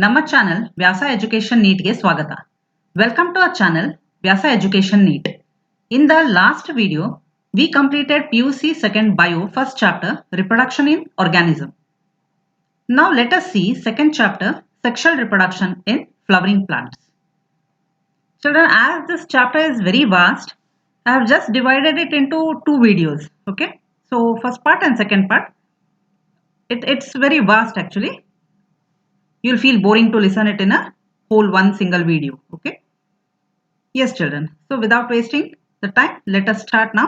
ನಮ್ಮ ಚಾನೆಲ್ ವ್ಯಾಸ ಎಜುಕೇಶನ್ ನೀಟ್ಗೆ ಸ್ವಾಗತ. Welcome to our channel VYASA Education NEET. In the last video, we completed PUC second bio first chapter Reproduction in Organism. Now let us see second chapter Sexual Reproduction in Flowering Plants. Children, as this chapter is very vast, I have just divided it into two videos. Okay, so first part and second part. It's very vast actually. You'll feel boring to listen it in a whole one single video. Okay. Yes, children. So without wasting the time, let us start now.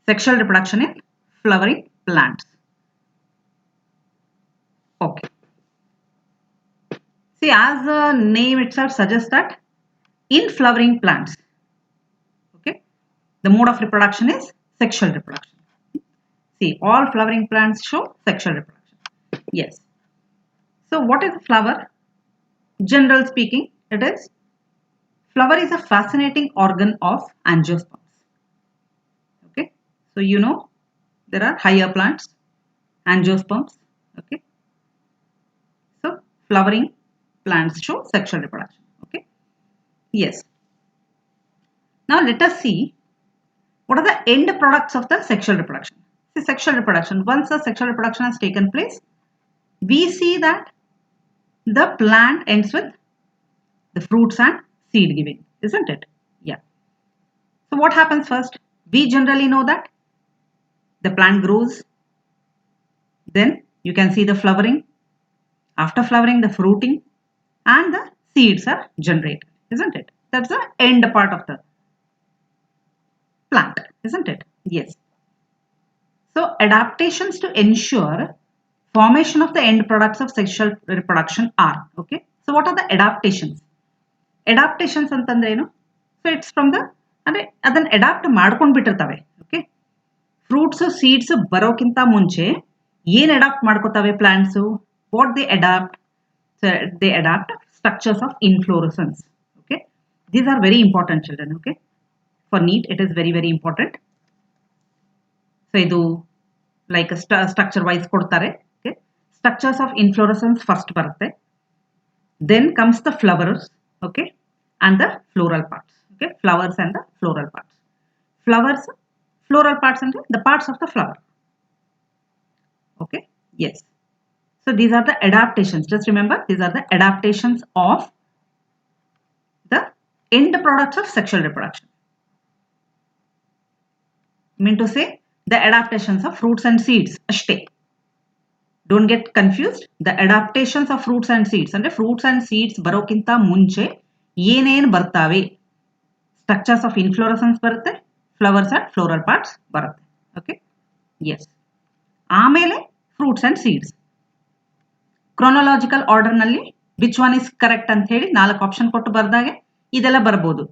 Sexual reproduction in flowering plants. Okay. See, as the name itself suggests that in flowering plants, okay, the mode of reproduction is sexual reproduction. See, all flowering plants show sexual reproduction. Yes. So what is flower? General speaking, it is flower is a fascinating organ of angiosperms. Okay, so you know there are higher plants, angiosperms. Okay, so flowering plants show sexual reproduction. Okay, yes. Now let us see what are the end products of the sexual reproduction. See, sexual reproduction, once the sexual reproduction has taken place, we see that the plant ends with the fruits and seed giving, isn't it? Yeah. So what happens first? We generally know that the plant grows, then you can see the flowering. After flowering, the fruiting and the seeds are generated, isn't it? That's the end part of the plant, isn't it? Yes. So adaptations to ensure formation of the end products of sexual reproduction are, okay. So what are the adaptations? Adaptations ಅಂತಂದ್ರೆ ಏನು? So it's from the ಅಂದ್ರೆ ಅದನ್ನ adapt ಮಾಡ್ಕೊಂಡು ಬಿಟ್ಟಿರ್ತವೆ. Okay, fruits seeds ಬರೋಕ್ಕಿಂತ ಮುಂಚೆ ಏನ್ adapt ಮಾಡ್ಕೋತವೆ plants? What they adapt? They adapt structures of inflorescence. Okay, these are very important children. Okay, for NEET it is very very important. So ಇದು like structure wise ಕೊಡ್ತಾರೆ. Okay, structures of inflorescence first ಬರುತ್ತೆ, then comes the flowers, okay, and the floral parts. Okay, flowers and the floral parts. Flowers, floral parts and the parts of the flower. Okay, yes. So these are the adaptations. Just remember, these are the adaptations of the end products of sexual reproduction. I mean to say the adaptations of fruits and seeds. Ashte. Don't get confused. The adaptations of fruits and seeds. And fruits and seeds barokinta munche ಏನೇನು ಬರ್ತಾವೆ? Structures of inflorescence ಬರುತ್ತೆ, flowers and floral parts ಬರುತ್ತೆ. Okay, yes. ಆಮೇಲೆ fruits and seeds. Chronological ಆರ್ಡರ್ನಲ್ಲಿ which one is correct ಅಂತ ಹೇಳಿ 4 option ಕೊಟ್ಟು ಬರ್ದಾಗೆ ಇದೆಲ್ಲ ಬರ್ಬೋದು.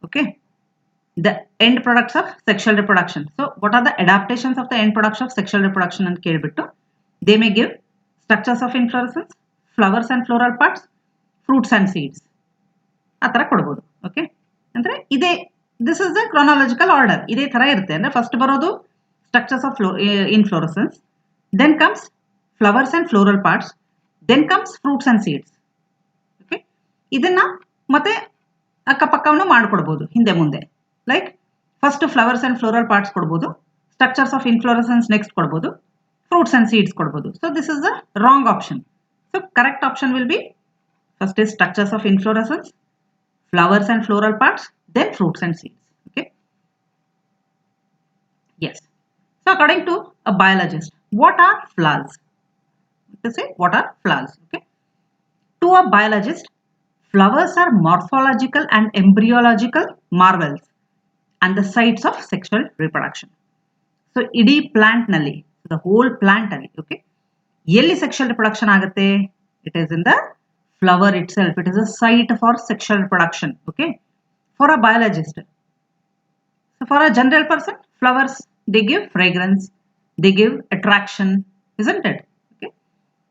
Okay, the end products of sexual reproduction. So what are the adaptations of the end products of sexual reproduction ಅಂತ ಕೇಳಿಬಿಟ್ಟು they may give structures of inflorescence, flowers and floral parts, fruits and seeds ಆ ಥರ ಕೊಡ್ಬೋದು. Okay, ಅಂದರೆ ಇದೇ this is the chronological order. ಇದೇ ಥರ ಇರುತ್ತೆ. ಅಂದರೆ ಫಸ್ಟ್ ಬರೋದು structures of inflorescence, then comes flowers and floral parts, then comes fruits and seeds. Okay, ಇದನ್ನು ಮತ್ತೆ ಅಕ್ಕಪಕ್ಕವನ್ನು ಮಾಡಿಕೊಡ್ಬೋದು ಹಿಂದೆ ಮುಂದೆ. Like first flowers and floral parts ಕೊಡ್ಬೋದು, ಸ್ಟ್ರಕ್ಚರ್ಸ್ ಆಫ್ ಇನ್ಫ್ಲೋರೆಸೆನ್ಸ್ ನೆಕ್ಸ್ಟ್ ಕೊಡ್ಬೋದು, ಫ್ರೂಟ್ಸ್ ಆ್ಯಂಡ್ ಸೀಡ್ಸ್ ಕೊಡ್ಬೋದು. So this is the wrong option. So correct option will be first is structures of inflorescence, flowers and floral parts, then fruits and seeds. Okay, yes. So according to a biologist, what are flowers? To say what are flowers? Okay, to a biologist, flowers are morphological and embryological marvels and the sites of sexual reproduction. So idi plant nalli, the whole plant alli, okay, yelli sexual reproduction agutte? It is in the flower itself. It is a site for sexual reproduction. Okay, for a biologist. So for a general person, flowers, they give fragrance, they give attraction, isn't it? Okay,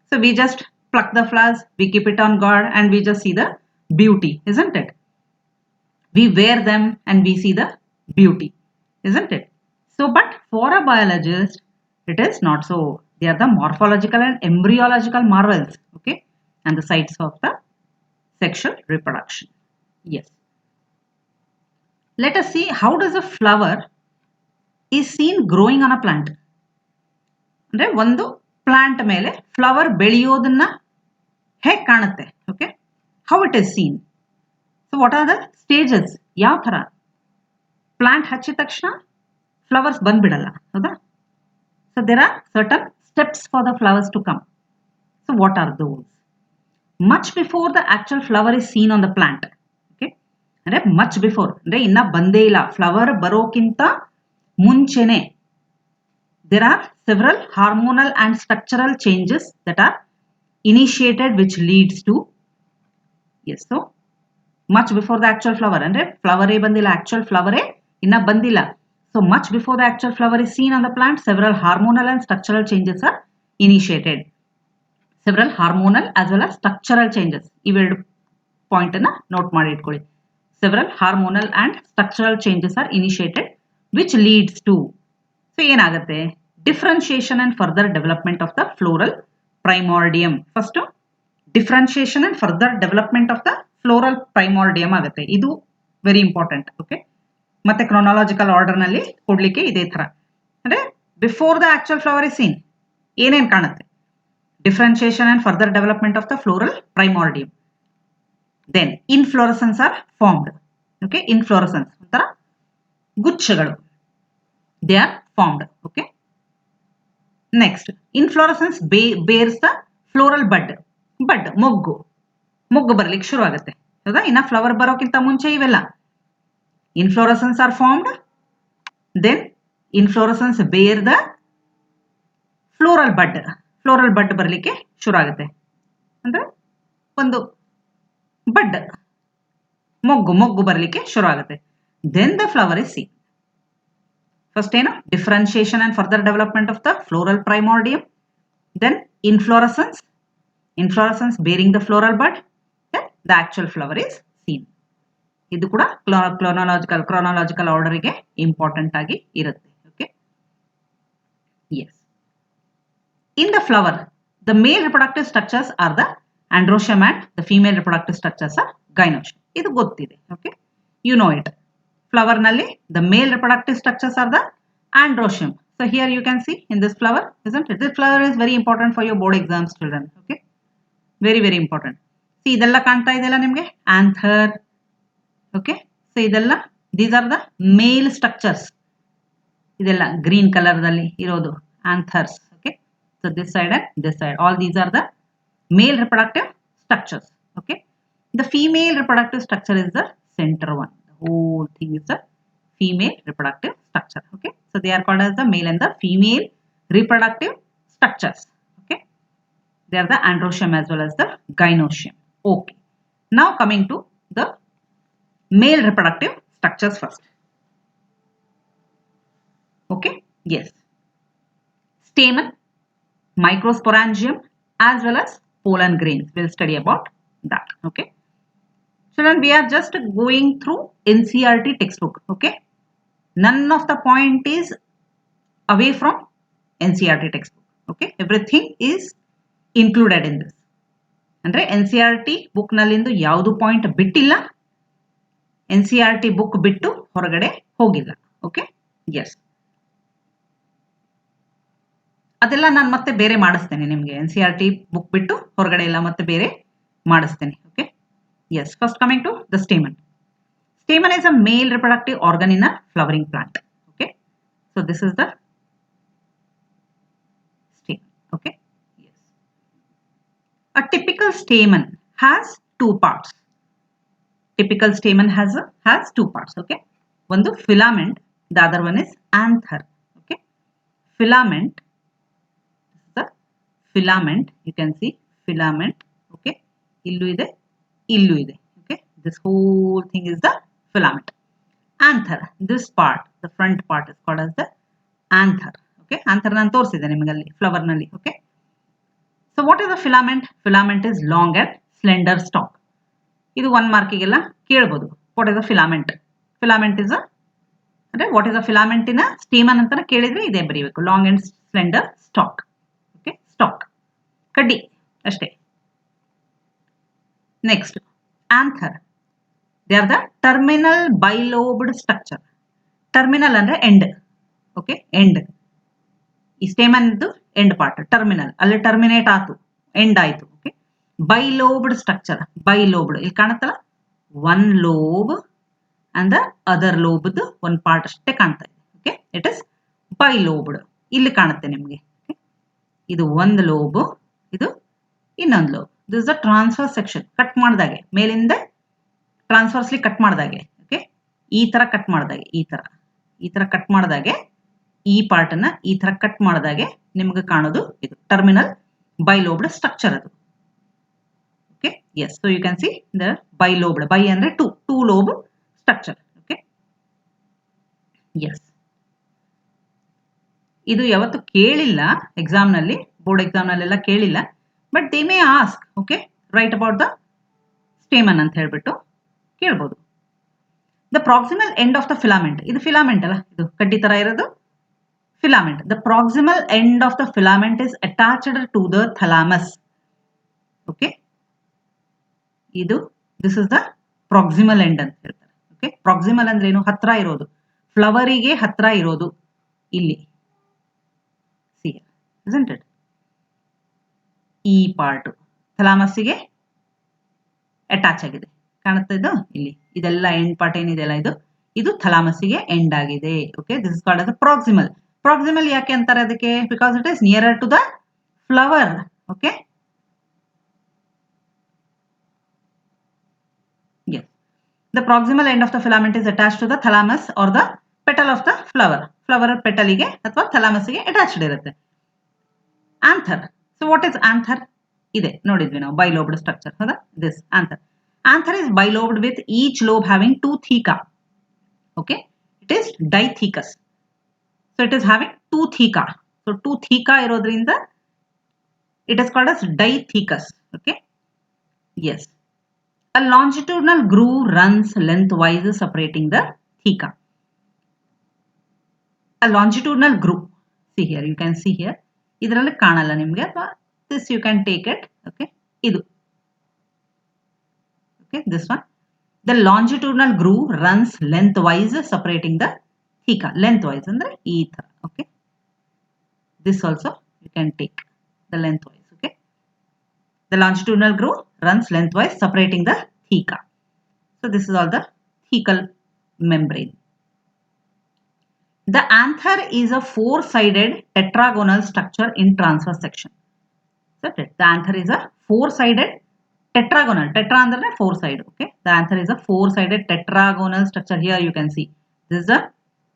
so we just pluck the flowers, we keep it on guard, and we just see the beauty, isn't it? We wear them and we see the beauty, isn't it? So but for a biologist, it is not so. They are the morphological and embryological marvels. Okay, and the sites of the sexual reproduction. Yes. Let us see how does a flower is seen growing on a plant. ಅಂದ್ರೆ ಒಂದು plant ಮೇಲೆ flower ಬೆಳೆಯೋದನ್ನ ಹೇಗೆ ಕಾಣುತ್ತೆ. Okay, how it is seen. So what are the stages, ಯಾವ ಥರ plant ಹಚ್ಚಿದ ತಕ್ಷಣ ಫ್ಲವರ್ಸ್ ಬಂದ್ಬಿಡಲ್ಲ, ಹೌದಾ. So there are certain steps for the flowers to come. So what are those? Much before the actual flower is seen on the plant. Okay, ಅಂದ್ರೆ much before ಅಂದ್ರೆ ಇನ್ನ ಬಂದೇ ಇಲ್ಲ, ಫ್ಲವರ್ ಬರೋಕ್ಕಿಂತ ಮುಂಚೆನೆ there are several hormonal and structural changes that are initiated which leads to, yes, so much before the actual flower, andre flower e bandilla, actual flower e inna bandilla. So much before the actual flower is seen on the plant, several hormonal and structural changes are initiated. Several hormonal as well as structural changes, ivedu point anna note ಮಾಡಿ ಇಟ್ಕೊಳ್ಳಿ. Several hormonal and structural changes are initiated which leads to, so ಏನಾಗುತ್ತೆ, differentiation and further development of the floral primordium. First differentiation and further development of the floral primordium ಆಗುತ್ತೆ, ಇದು very important. Okay, ಮತ್ತೆ chronological order ನಲ್ಲಿ ಕೊಡ್ಲಿಕ್ಕೆ ಇದೇ ತರ. ಅಂದ್ರೆ before the actual flower is scene ಏನೇನ್ ಕಾಣುತ್ತೆ, differentiation and further development of the floral primordium. Then inflorescence are formed. Okay, inflorescence ಒಂಥರ ಗುಚ್ಛಗಳು, they are formed. Okay, next inflorescence bears the floral bud. bud ಮೊಗ್ಗು ಬರ್ಲಿಕ್ಕೆ ಶುರು ಆಗುತ್ತೆ, ಹೌದಾ. ಇನ್ನ flower ಬರೋಕ್ಕಿಂತ ಮುಂಚೆ ಇವೆಲ್ಲ inflorescence are formed, then inflorescence bear the floral bud ಬರ್ಲಿಕ್ಕೆ ಶುರು ಆಗುತ್ತೆ. ಅಂದ್ರೆ ಒಂದು ಬಡ್ ಮೊಗ್ಗು ಬರ್ಲಿಕ್ಕೆ ಶುರು ಆಗುತ್ತೆ. then the flower is seen. First ಏನು, differentiation and further development of the floral primordium, then inflorescence bearing the floral bud, then the actual flower is seen. ಇದು ಕೂಡ ಕ್ರೋನಾಲಜಿಕಲ್ ಆರ್ಡರ್ ಗೆ ಇಂಪಾರ್ಟೆಂಟ್ ಆಗಿ ಇರುತ್ತೆ. Okay, yes. In the flower, the male reproductive structures are the androecium and the female reproductive structures are gynoecium. ಇದು ಗೊತ್ತಿದೆ. Okay, you know it. Flower nalli the male reproductive structures are the androecium. So here you can see in this flower, isn't it? This flower is very important for your board exams, children. Okay, very important. See, idella kaanta idella nimge anther. Okay, so idella, these are the male structures. Idella green color dalli irodu anthers. Okay, so this side and this side, all these are the male reproductive structures. Okay, the female reproductive structure is the center one. Whole thing is the female reproductive structure. Okay, so they are called as the male and the female reproductive structures. Okay, they are the androecium as well as the gynoecium. Okay, now coming to the male reproductive structures first. Okay, yes, stamen, microsporangium as well as pollen grains. We'll study about that. Okay, children, we are just going through NCERT textbook. Okay, none of the point is away from NCERT textbook. Okay, everything is included in this. ಅಂದ್ರೆ NCERT book ನಲ್ಲಿಂದು ಯಾವುದು point ಬಿಟ್ಟಿಲ್ಲ, NCERT book ಬಿಟ್ಟು ಹೊರಗಡೆ ಹೋಗಿಲ್ಲ. Okay, S, ಅದೆಲ್ಲ ನಾನು ಮತ್ತೆ ಬೇರೆ ಮಾಡಿಸ್ತೇನೆ ನಿಮಗೆ. NCERT book ಬಿಟ್ಟು ಹೊರಗಡೆ ಎಲ್ಲ ಮತ್ತೆ ಬೇರೆ ಮಾಡಿಸ್ತೇನೆ. Okay, yes, first coming to the stamen. Stamen is a male reproductive organ in a flowering plant. Okay, so this is the stamen. Okay, yes, a typical stamen has two parts. Typical stamen has two parts. Okay, one the filament, the other one is anther. Okay, filament, the filament, you can see filament. Okay, illu ide. Okay, this whole thing is the filament. Anther, this part, the front part is called as the anther. Okay, anther nan torside nimagalli flower nalli. Okay, so what is the filament? Filament is long and slender stalk. Idu 1 mark igella kelbodu. What is the filament? Filament is a, ಅಂದ್ರೆ what is the filament in a stamen ಅಂತ ಕೇಳಿದ್ರೆ ಇದೇ ಬರೀಬೇಕು, long and slender stalk. Okay, stalk, ಕಡ್ಡಿ ಅಷ್ಟೇ. Next, anther. They are the terminal bilobed structure. Terminal ಅಂದ್ರೆ end. Okay, end. ಈ ಸ್ಟೇಮನ್ದು ಎಂಡ್ ಪಾರ್ಟ್ ಟರ್ಮಿನಲ್, ಅಲ್ಲಿ ಟರ್ಮಿನೇಟ್ ಆಯ್ತು, ಎಂಡ್ ಆಯ್ತು. Okay, bilobed structure. ಬೈಲೋಬ್ಡ್ ಇಲ್ಲಿ ಕಾಣುತ್ತಲ್ಲ, one lobe and the other ಲೋಬ್ದು ಒಂದು ಪಾರ್ಟ್ ಅಷ್ಟೇ ಕಾಣ್ತಾ ಇದೆ. Okay, it is bilobed. ಇಲ್ಲಿ ಕಾಣುತ್ತೆ ನಿಮಗೆ, ಇದು ಒಂದು ಲೋಬ್, ಇದು ಇನ್ನೊಂದು lobe. This is the transverse section. Cut ಮಾಡಿದಾಗೆ ಮೇಲಿಂದ ಟ್ರಾನ್ಸ್ಫರ್ಸ್ಲಿ ಕಟ್ ಮಾಡಿದಾಗೆ, ಓಕೆ, ಈ ತರ ಕಟ್ ಮಾಡಿದಾಗೆ, ಈ ತರ ಕಟ್ ಮಾಡಿದಾಗೆ, ಈ ಪಾರ್ಟ್ ಅನ್ನ ಈ ತರ ಕಟ್ ಮಾಡಿದಾಗೆ ನಿಮ್ಗೆ ಕಾಣೋದು ಇದು ಟರ್ಮಿನಲ್ ಬೈಲೋಬ್ಡ್ ಸ್ಟ್ರಕ್ಚರ್ ಅದು. Okay, yes, so you can see the bilobed. Bi ಅಂದ್ರೆ two lobe structure. Okay, yes, ಇದು ಯಾವತ್ತು ಕೇಳಿಲ್ಲ ಎಕ್ಸಾಮ್ ನಲ್ಲಿ, ಬೋರ್ಡ್ ಎಕ್ಸಾಮ್ ನಲ್ಲೆಲ್ಲ ಕೇಳಿಲ್ಲ, but they may ask. Okay, write about the stamen ಅಂತ ಹೇಳ್ಬಿಟ್ಟು ಕೇಳ್ಬೋದು. The proximal end of the filament. ಇದು ಫಿಲಾಮೆಂಟ್ ಅಲ್ಲ, ಇದು ಕಡ್ಡಿ ತರ ಇರೋದು filament. The proximal end of the filament is attached to the thalamus. Okay, this is the proximal end ಅಂತ ಹೇಳ್ತಾರೆ. Okay, proximal ಅಂದ್ರೆ ಏನು? ಹತ್ರ ಇರೋದು, ಫ್ಲವರಿಗೆ ಹತ್ರ ಇರೋದು. ಇಲ್ಲಿ see, isn't it? ಈ ಪಾರ್ಟ್ ಥಲಾಮಸ್ಸಿಗೆ ಅಟ್ಯಾಚ್ ಆಗಿದೆ, ಕಾಣುತ್ತೆ ಇದು ಇಲ್ಲಿ. ಇದೆಲ್ಲ ಎಂಡ್ ಪಾರ್ಟ್ ಏನಿದೆಲ್ಲ ಇದು ಥಲಾಮಸ್ಸಿಗೆ ಎಂಡ್ ಆಗಿದೆ. Okay, this is called as proximal. Proximal ಯಾಕೆ ಅಂತಾರೆ ಅದಕ್ಕೆ? Because it is nearer to the flower. Okay, yes, the proximal end of the filament is attached to the thalamus or the petal of the flower. Flower petal ಗೆ ಅಥವಾ thalamus ಗೆ attached ಇರುತ್ತೆ. Anther. So what is anther? ಇದೆ ನೋಡಿದ್ವಿ ನಾವು, bilobed structure. ಹೌದಾ? This anther. Anther is bilobed with each lobe having two theca. Okay, it is dithecous. So it is having two theca. So two theca ಇರೋದ್ರಿಂದ it is called as dithecous. Okay, yes. A longitudinal groove runs lengthwise separating the theca. A longitudinal groove. See here, you can see here. ಇದರಲ್ಲಿ ಕಾಣಲ್ಲ ನಿಮಗೆ, ಅಥವಾ this you can take it. Okay, ಇದು. Okay, this one. The longitudinal groove runs lengthwise separating the theca. Lengthwise ಅಂದ್ರೆ ಈ ತರ. Okay, this also you can take the lengthwise. Okay, the longitudinal groove runs lengthwise separating the theca. So this is all the thecal membrane. The anther is a four-sided tetragonal structure in transverse section. So the anther is a four-sided tetragonal. Tetra ಅಂದ್ರೆ four side. Okay, the anther is a four-sided tetragonal structure. Here you can see this is the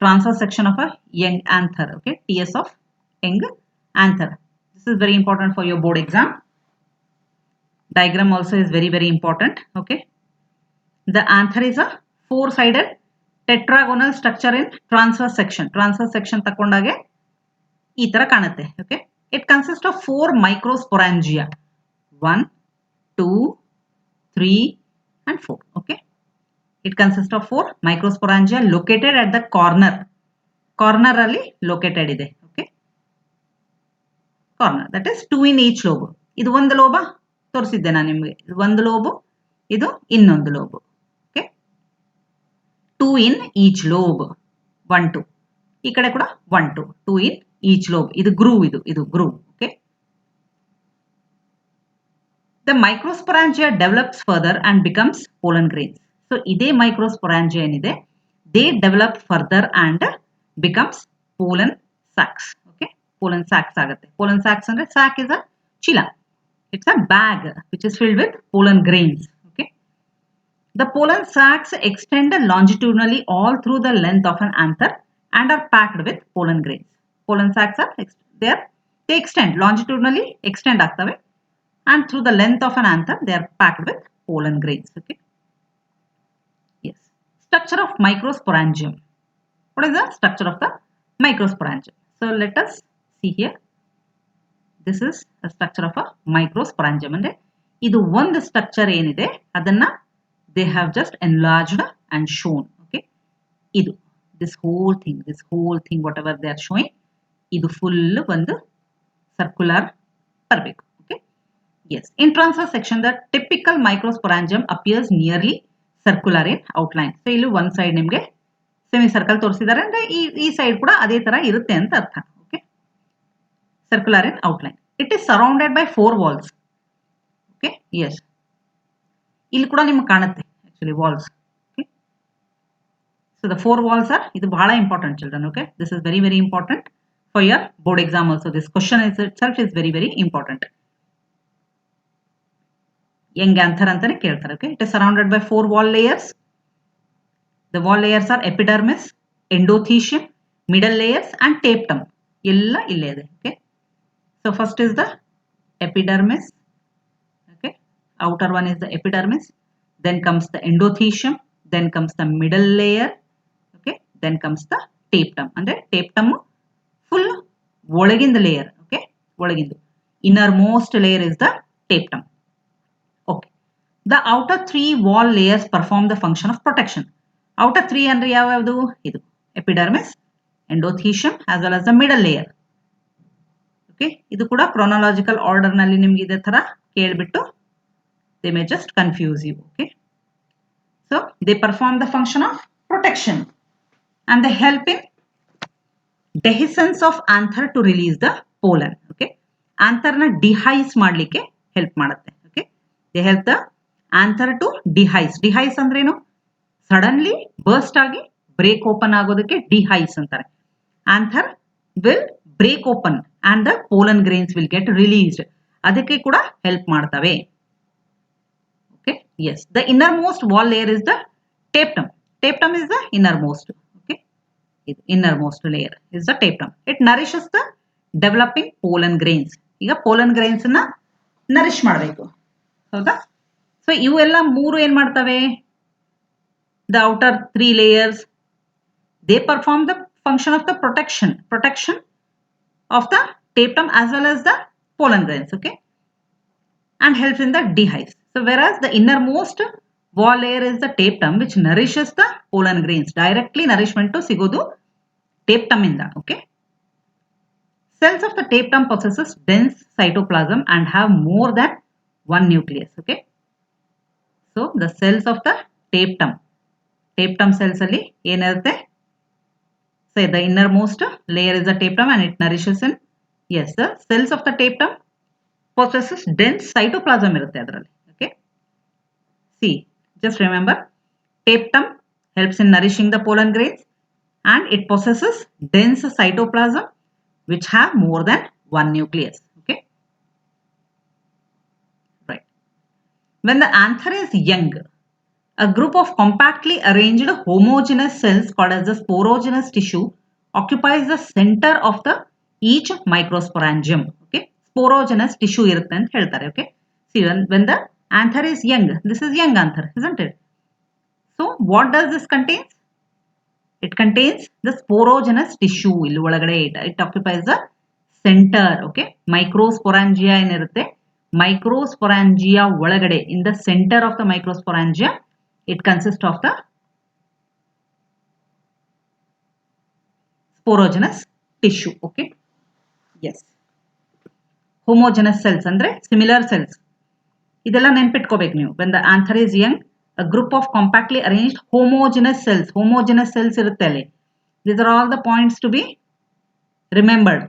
transverse section of a young anther. Okay, TS of young anther. This is very important for your board exam. Diagram also is very, very important. Okay, the anther is a four-sided tetragonal structure in transverse section. Transverse section ತಕೊಂಡಾಗೆ ಈ ತರ ಕಾಣುತ್ತೆ. Okay, it consists of four microsporangia. 1, 2, 3 and 4. Okay, it consists of four microsporangia located at the corner. Corner ಅಲ್ಲಿ located ಇದೆ. Okay, corner, that is 2 in each lobe. ಇದು ಒಂದು ಲೋಬ ತೋರಿಸಿದ್ದೆ ನಾನು ನಿಮಗೆ. ಇದು ಒಂದು ಲೋಬು, ಇದು ಇನ್ನೊಂದು lube. Okay, 2 in each lobe. 1, 2. ಈ ಕಡೆ ಕೂಡ 1, 2. 2 in each lobe. ಇದು groove, ಇದು groove. Okay, the microsporangia develops further and becomes pollen grains. So ಇದೇ microsporangia ಏನಿದೆ, they develop further and becomes pollen sacs. Okay, pollen sacs ಆಗುತ್ತೆ. Pollen sacs ಅಂದ್ರೆ sac is a ಚೀಲ. It's a bag which is filled with pollen grains. Okay, the pollen sacs extend longitudinally all through the length of an anther and are packed with pollen grains. Pollen sacs are they extend longitudinally, extend ಆಗ್ತವೆ, and through the length of an anther they are packed with pollen grains. Okay, yes. Structure of microsporangium. What is the structure of the microsporangium? So let us see here. This is the structure of a microsporangium. ಅಂದ್ರೆ ಇದು ಒಂದು structure ಏನಿದೆ ಅದನ್ನ they have just enlarged and shown. Okay, ಇದು this whole thing whatever they are showing, ಇದು full ಒಂದು circular ಬರಬೇಕು. Okay, Yes, in transverse section the typical microsporangium appears nearly circular in outline. So ಇಲ್ಲಿ one side ನಿಮಗೆ semi circle ತೋರಿಸಿದ್ದಾರೆ ಅಂದ್ರೆ ಈ side ಕೂಡ ಅದೇ ತರ ಇರುತ್ತೆ ಅಂತ ಅರ್ಥ. Okay, circular in outline. It is surrounded by 4 walls. Okay, yes, ಇಲ್ಲಿ ಕೂಡ ನಿಮಗೆ ಕಾಣುತ್ತೆ actually walls. Okay, so the 4 walls are, ಇದು ಬಹಳ important children. Okay, this is very important for your board exam also. This question itself is very important. Young anther antane keltare. Okay, it is surrounded by 4 wall layers. The wall layers are epidermis, endothelium, middle layers and tapetum. Ella ille ide. Okay, so first is the epidermis. Okay, outer one is the epidermis, then comes the endothelium, then comes the middle layer. Okay, then comes the tapetum. Andre tapetum full ಒಳಗಿಂದ layer. Okay, ಒಳಗಿಂದು innermost layer is the tapetum. Okay, the outer 3 wall layers perform the function of protection. Outer 3 ಅಂದ್ರೆ ಯಾವ್ಯಾವುದು? ಇದು epidermis, endothelium as well as the middle layer. Okay, ಇದು ಕೂಡ chronological order ನಲ್ಲಿ ನಿಮಗೆ ಇದೇ ತರ ಕೇಳಿಬಿಟ್ಟು they may just confuse you. Okay, so they perform the function of protection and they help in dehiscence of anther to release the pollen. Okay, anther ನ dehisce ಮಾಡಲಿಕ್ಕೆ help ಮಾಡುತ್ತೆ. Okay, they help the anther to dehisce. Dehisce ಅಂದ್ರೆ ಏನು? Suddenly burst ಆಗಿ break open ಆಗೋದಕ್ಕೆ dehisce ಅಂತಾರೆ. Anther will break open and the pollen grains will get released. ಅದಕ್ಕೆ ಕೂಡ ಹೆಲ್ಪ್ ಮಾಡ್ತವೆ. Okay, yes, the innermost wall layer is the tapetum. Tapetum is the innermost. Okay, ಇದು innermost layer is the tapetum. It nourishes the developing pollen grains. ಈಗ pollen grains ನ nourish ಮಾಡಬೇಕು, ಹೌದಾ? So ಇವೆಲ್ಲ ಮೂರು ಏನ್ ಮಾಡ್ತವೆ? The outer 3 layers, they perform the function of the protection of the tapetum as well as the pollen grains. Okay, and helps in the dehisce. So whereas the innermost wall layer is the tapetum which nourishes the pollen grains. Directly nourishment to sigodu tapetum inda. Okay, cells of the tapetum possesses dense cytoplasm and have more than one nucleus. Okay, so the cells of the tapetum cells ಅಲ್ಲಿ ಏನಿರುತ್ತೆ? Say the innermost layer is the tapetum and it nourishes in, yes, the cells of the tapetum possesses dense cytoplasm ಇರುತ್ತೆ ಅದರಲ್ಲಿ. Okay, see, just remember, tapetum helps in nourishing the pollen grains and it possesses dense cytoplasm which have more than one nucleus. Okay, right. When the anther is young, a group of compactly arranged homogeneous cells called as the sporogenous tissue occupies the center of the each microsporangium. Okay, sporogenous tissue irutte anta heltare. Okay, see, when the anther is young, this is young anther, isn't it? So what does this contain? It contains the sporogenous tissue. Illi olagade it occupies the center. Okay, microsporangia enirutte. Microsporangia olagade, in the center of the microsporangia, it consists of the sporogenous tissue. Okay, yes, homogeneous cells andre similar cells. ಇದೆಲ್ಲ ನೆನಪಿಟ್ಕೋಬೇಕು ನೀವು. when the anther is young, a group of compactly arranged homogeneous cells ಇರುತ್ತೆ ಅಲ್ಲಿ. These are all the points to be remembered.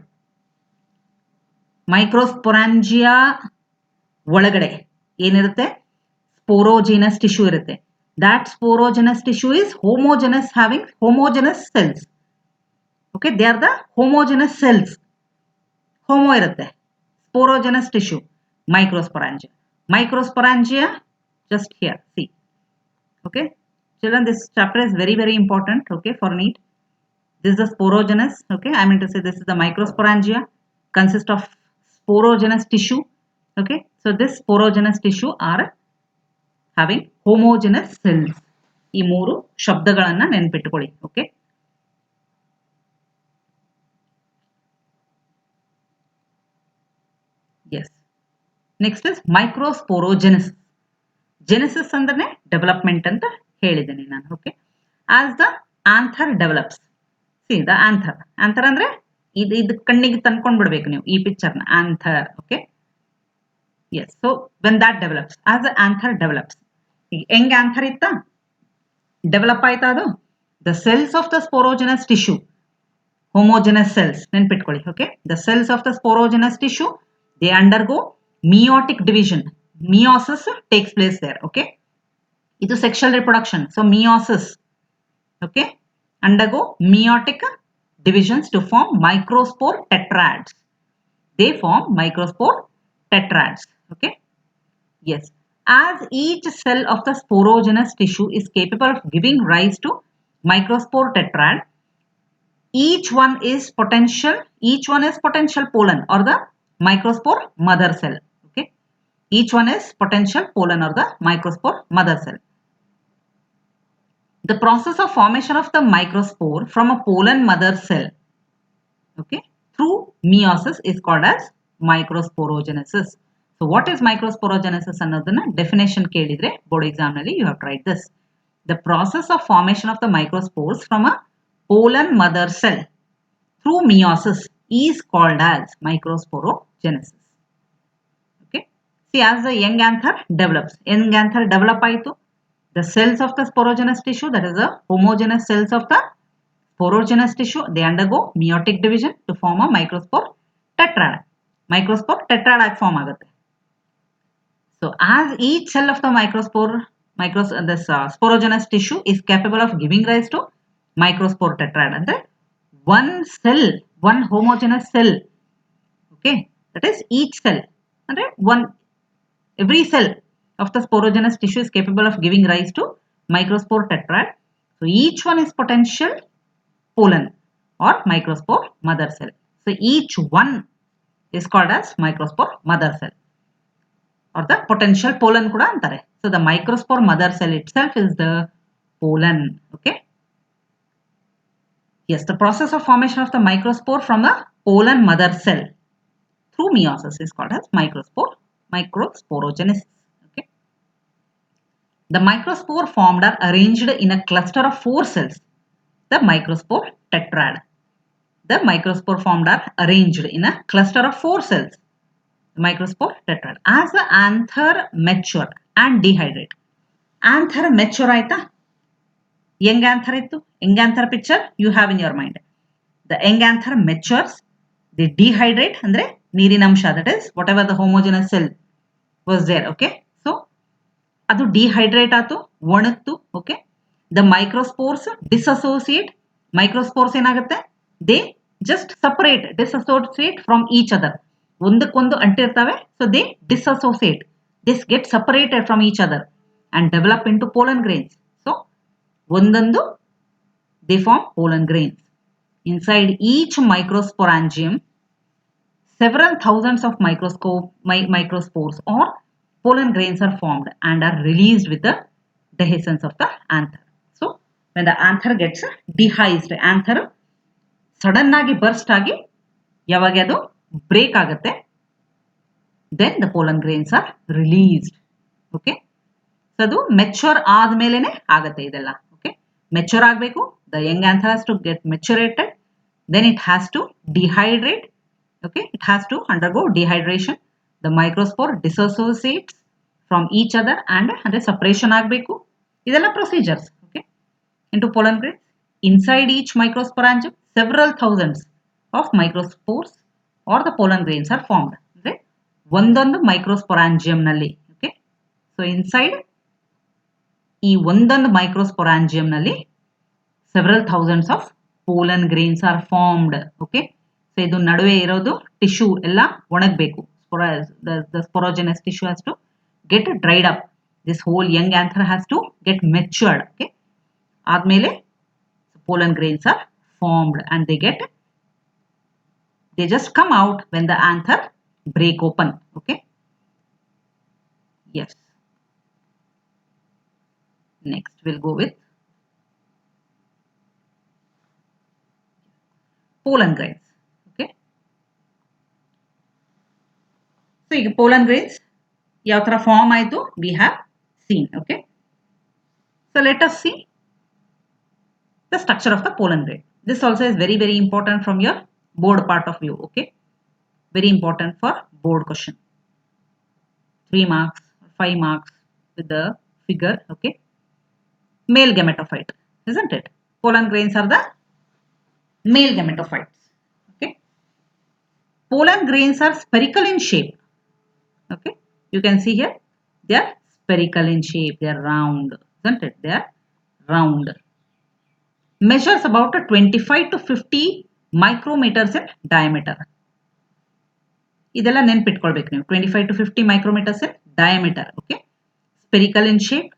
microsporangia ಒಳಗಡೆ ಏನಿರುತ್ತೆ? sporogenous tissue ಇರುತ್ತೆ. That sporogenous tissue is homogeneous, having homogeneous cells. Okay, they are the homogeneous cells. Homo irutte. Sporogenous tissue, microsporangia. Microsporangia, just here, see. Okay, children, this chapter is very important. Okay, for NEET. This is the sporogenous. Okay, I mean to say this is the microsporangia, consist of sporogenous tissue. Okay, so this sporogenous tissue are having homogeneous cells. ಈ ಮೂರು ಶಬ್ದಗಳನ್ನ ನೆನಪಿಟ್ಟುಕೊಳ್ಳಿ. Okay, yes, next is microsporogenesis. Genesis ಅಂದ್ರೆ development ಅಂತ ಹೇಳಿದ್ದೀನಿ ನಾನು. Okay, as the anther develops, see the anther ಅಂದ್ರೆ ಇದು ಕಣ್ಣಿಗೆ ತಂದ್ಕೊಂಡು ಬಿಡ್ಬೇಕು ನೀವು ಈ ಪಿಕ್ಚರ್ನ. anther, okay, Yes, so when that develops, as the anther develops, young anther itta develop ಆಯ್ತಾ ಅದು, the cells of the sporogenous tissue, homogeneous cells ನೆನ್ಪಿಟ್ಕೊಳ್ಳಿ. okay, the cells of the sporogenous tissue, they undergo meiotic division. Meiosis takes place there. okay, ಇದು sexual reproduction. So meiosis, okay, undergo meiotic divisions to form microspore tetrads. They form microspore tetrads. okay, yes, as each cell of the sporogenous tissue is capable of giving rise to microspore tetrad, each one is potential pollen or the microspore mother cell. okay, each one is potential pollen or the microspore mother cell. The process of formation of the microspore from a pollen mother cell, okay, through meiosis is called as microsporogenesis. So what is microsporogenesis ಅನ್ನೋದನ್ನ definition ಕೇಳಿದ್ರೆ board exam ನಲ್ಲಿ you have tried this. The process of formation of the microspores from a pollen mother cell through meiosis is called as microsporogenesis. okay, see, as the young anther develops, ಆಯಿತು, the cells of the sporogenous tissue, that is the homogeneous cells of the sporogenous tissue, they undergo meiotic division to form a microspore tetrad. Microspore tetrad ಆಗಿ form ಆಗುತ್ತೆ. So as each cell of the sporogenous tissue is capable of giving rise to microspore tetrad, ಅಂದ್ರೆ one cell, one homogeneous cell, okay, that is each cell, andre every cell of the sporogenous tissue is capable of giving rise to microspore tetrad. So each one is potential pollen or microspore mother cell. So each one is called as microspore mother cell or the potential pollen kuda antare. So the microspore mother cell itself is the pollen. okay, yes, the process of formation of the microspore from the pollen mother cell through meiosis is called as microsporogenesis. okay, the microspore formed are arranged in a cluster of 4 cells, the microspore tetrad. The microspore formed are arranged in a cluster of 4 cells, the microspore tetrad. As the anther mature and dehydrate, anther mature ಆಯ್ತಾ, young anther ಇತ್ತು, young anther picture you have in your mind. The young anther matures, they dehydrate ಅಂದ್ರೆ ನೀರಿನಂಶ, that is whatever the homogeneous cell was there. okay, so ಅದು dehydrate ಆಯ್ತು, ಒಣಗ್ತು. okay, the microspores disassociate. microspores ಏನಾಗುತ್ತೆ, they just disassociate from each other. ಒಂದಕ್ಕೊಂದು ಅಂಟಿರ್ತವೆ. so they disassociate, this get separated from each other and develop into pollen grains. so ಒಂದೊಂದು they form pollen grains. Inside each microsporangium, several thousands of microspores or pollen grains are formed and are released with the dehiscence of the anther. So when the anther gets dehisced, anther sudden ಆಗಿ burst ಆಗಿ ಯಾವಾಗ ಅದು break ಆಗುತ್ತೆ, then the pollen grains are released. okay, so ಅದು mature ಆದ್ಮೇಲೆನೆ ಆಗುತ್ತೆ ಇದೆಲ್ಲ. okay, mature ಆಗಬೇಕು, the young anther has to get maturated, then it has to dehydrate. okay, it has to undergo dehydration. The microspore disassociates from each other and ಅಂದ್ರೆ separation ಆಗಬೇಕು. ಇದೆಲ್ಲ procedures. okay, into pollen grains. Inside each microsporangium, several thousands of microspores or the pollen grains are formed. ಅಂದ್ರೆ ಒಂದೊಂದು microsporangium ನಲ್ಲಿ. okay, so inside ಈ ಒಂದೊಂದು microsporangium ನಲ್ಲಿ several thousands of pollen grains are formed. okay, so ಇದು ನಡುವೆ ಇರೋದು tissue ಎಲ್ಲ ಒಣಗಬೇಕು. the sporogenous tissue has to get dried up. This whole young anther has to get matured. okay, ಆದ್ಮೇಲೆ pollen grains are formed and they just come out when the anther break open. okay, yes, next we'll go with pollen grains. okay, so ಈಗ pollen grains ಯಾವ ತರ form ಆಯ್ತು we have seen. okay, so let us see the structure of the pollen grain. This also is very very important from your board part of view. okay, very important for board question. 3 marks, 5 marks with the figure. Okay, male gametophyte, isn't it? Pollen grains are the male gametophytes. Okay, pollen grains are spherical in shape. Okay, you can see here they are spherical in shape, they are round, isn't it? They are round. Measures about 25 to 50 micrometers in diameter. ಇದೆಲ್ಲ ನೆನ್ಪಿಟ್ಕೊಳ್ಬೇಕು ನೀವು. 25 to 50 micrometers in diameter. Okay, spherical in shape,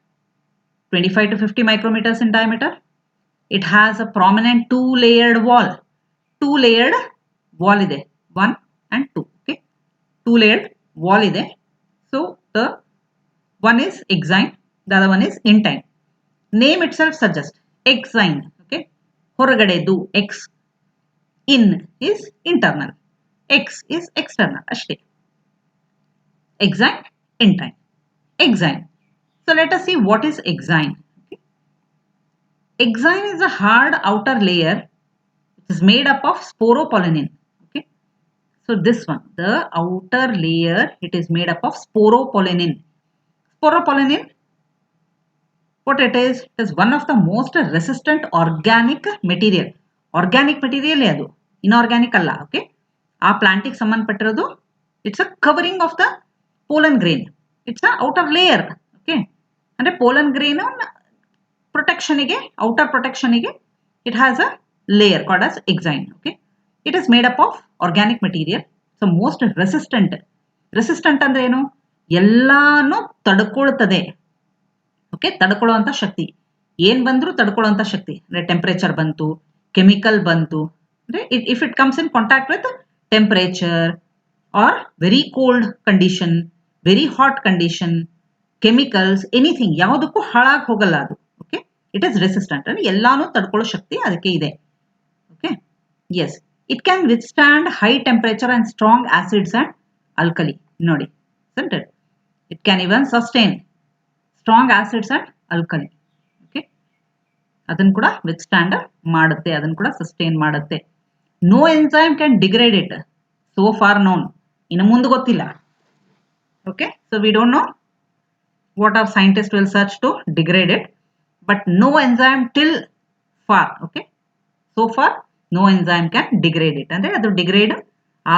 25 to 50 micrometers in diameter. It has a prominent two-layered wall. Two-layered wall ide, 1 and 2. Okay, two-layered wall ide. So the one is exine, the other one is intine. Name itself suggests exine. Okay, ಹೊರಗಡೆದು X, in is internal, X is external ಅಷ್ಟೇ. Exine, intine, exine. So let us see what is exine. Okay. Exine is a hard outer layer. It is made up of sporopollenin. Okay, so this one, the outer layer, it is made up of sporopollenin. Sporopollenin, what it is one of the most resistant organic material. Organic material ಅದು, inorganic ಅಲ್ಲ. Okay, ಆ ಪ್ಲಾಂಟಿಗೆ ಸಂಬಂಧಪಟ್ಟಿರೋದು. It's a covering of the pollen grain. It's a outer layer. Okay, ಅಂದ್ರೆ pollen grain protection ಗೆ, outer protection ಗೆ it has a layer called as exine. Okay, it is made up of organic material. So most resistant. Resistant ಅಂದ್ರೆ ಏನು? ಎಲ್ಲಾನು ತಡ್ಕೊಳ್ತದೆ. Okay, ತಡ್ಕೊಳ್ಳುವಂತ ಶಕ್ತಿ, ಏನ್ ಬಂದ್ರು ತಡ್ಕೊಳ್ಳುವಂತ ಶಕ್ತಿ. ಅಂದ್ರೆ temperature ಬಂತು, ಕೆಮಿಕಲ್ ಬಂತು, ಅಂದ್ರೆ if it comes in contact with temperature are very cold condition, very hot condition, chemicals, anything, ಯಾವುದಕ್ಕೂ ಹಾಳಾಗಿ ಹೋಗಲ್ಲ ಅದು. ಓಕೆ, ಇಟ್ ಇಸ್ ರೆಸಿಸ್ಟೆಂಟ್, ಅಂದ್ರೆ ಎಲ್ಲಾನು ತಡ್ಕೊಳ್ಳೋ ಶಕ್ತಿ ಅದಕ್ಕೆ ಇದೆ. Okay, yes, it can withstand high temperature and strong acids and alkali. ನೋಡಿ, it can even sustain strong acids and alkali. Okay, ಅದನ್ನು ಕೂಡ withstand ಮಾಡುತ್ತೆ, ಅದನ್ನು ಕೂಡ sustain ಮಾಡುತ್ತೆ. No enzyme can degrade it, so far known. ಇನ್ನು ಮುಂದೆ ಗೊತ್ತಿಲ್ಲ. Okay, so we don't know what our scientists will search to degrade it, but no enzyme till far. Okay, so far no enzyme can degrade it. ಅಂದ್ರೆ ಅದು degrade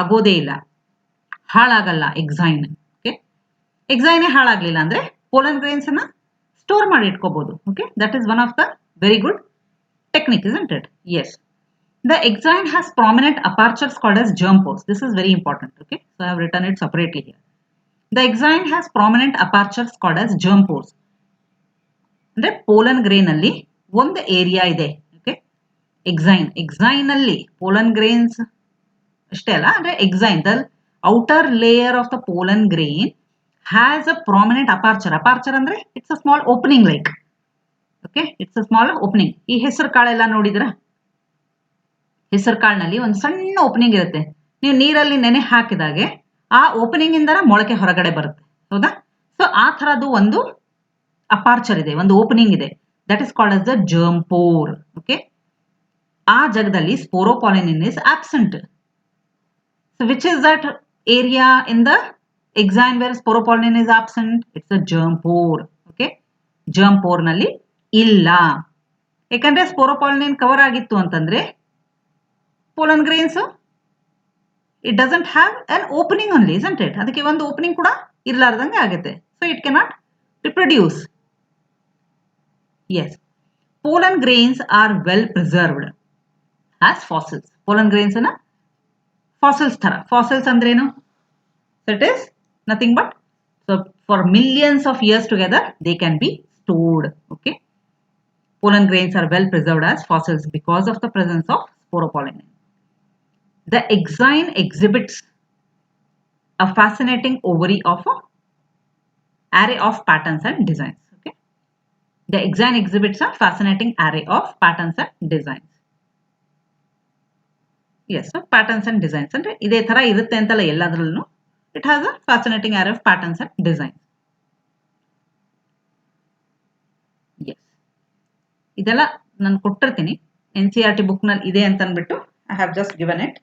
ಆಗೋದೇ ಇಲ್ಲ, ಹಾಳಾಗಲ್ಲ exine. Okay, exine ಹಾಳಾಗ್ಲಿಲ್ಲ ಅಂದ್ರೆ pollen grains ಅನ್ನ store ಮಾಡಿ ಇಟ್ಕೋಬಹುದು. Okay, that is one of the very good technique, isn't it? Yes, the exine has prominent apertures called as germ pores. This is very important. Okay, so I have written it separately here. The exine has prominent apertures called as germ pores. ಅಂದ್ರೆ pollen grain ಅಲ್ಲಿ ಒಂದು area ಇದೆ. Okay, exine ಅಲ್ಲಿ pollen grains ಅಷ್ಟೇ ಅಲ್ಲ, ಅಂದ್ರೆ exine, the outer layer of the pollen grain has a prominent aperture. Aperture ಅಂದ್ರೆ it's a small opening like. Okay, it's a small opening. ಈ ಹೆಸರು ಕಾಳೆಲ್ಲ ನೋಡಿದ್ರ? ಹೆಸರು ಕಾಳಿನಲ್ಲಿ ಒಂದು ಸಣ್ಣ ಓಪನಿಂಗ್ ಇರುತ್ತೆ. ನೀವು ನೀರಲ್ಲಿ ನೆನೆ ಹಾಕಿದಾಗೆ ಆ ಓಪನಿಂಗ್ ಇಂದ ಮೊಳಕೆ ಹೊರಗಡೆ ಬರುತ್ತೆ, ಹೌದಾ? ಸೊ ಆ ತರದ್ದು ಒಂದು ಅಪಾರ್ಚರ್ ಇದೆ, ಒಂದು ಓಪನಿಂಗ್ ಇದೆ. That is called as the germ pore. Okay, ಆ ಜಾಗದಲ್ಲಿ sporopollenin is absent. So which is that area in the exine where sporopollenin is absent? It's a germ pore. Okay, germ pore ನಲ್ಲಿ ಇಲ್ಲ. ಯಾಕಂದ್ರೆ sporopollenin cover ಆಗಿತ್ತು ಅಂತಂದ್ರೆ pollen grains it doesn't have an opening only, isn't it? ಅದಕ್ಕೆ ಒಂದು opening ಕೂಡ ಇರಲಾರ್ದಂಗೆ ಆಗುತ್ತೆ. So it cannot reproduce. Yes, pollen grains are well preserved as fossils. Pollen grains ಅನ್ನ fossils ತರ. Fossils ಅಂದ್ರೇನು? It is nothing but, so for millions of years together they can be stored. Okay, pollen grains are well preserved as fossils because of the presence of sporopollenin. The exine exhibits a fascinating ovary of an array of patterns and designs. Okay, the exine exhibits a fascinating array of patterns and designs. Yes, so patterns and designs ಅಂದ್ರೆ ಇದೇ ತರ ಇರುತ್ತೆ ಅಂತಲ್ಲ ಎಲ್ಲದರಲ್ಲೂ. It has a fascinating array of patterns and designs. Yes, ಇದೆಲ್ಲ ನಾನು ಕೊಟ್ಟಿರ್ತೀನಿ NCERT book ನಲ್ಲಿ ಇದೆ ಅಂತ ಅಂದ್ಬಿಟ್ಟು I have just given it.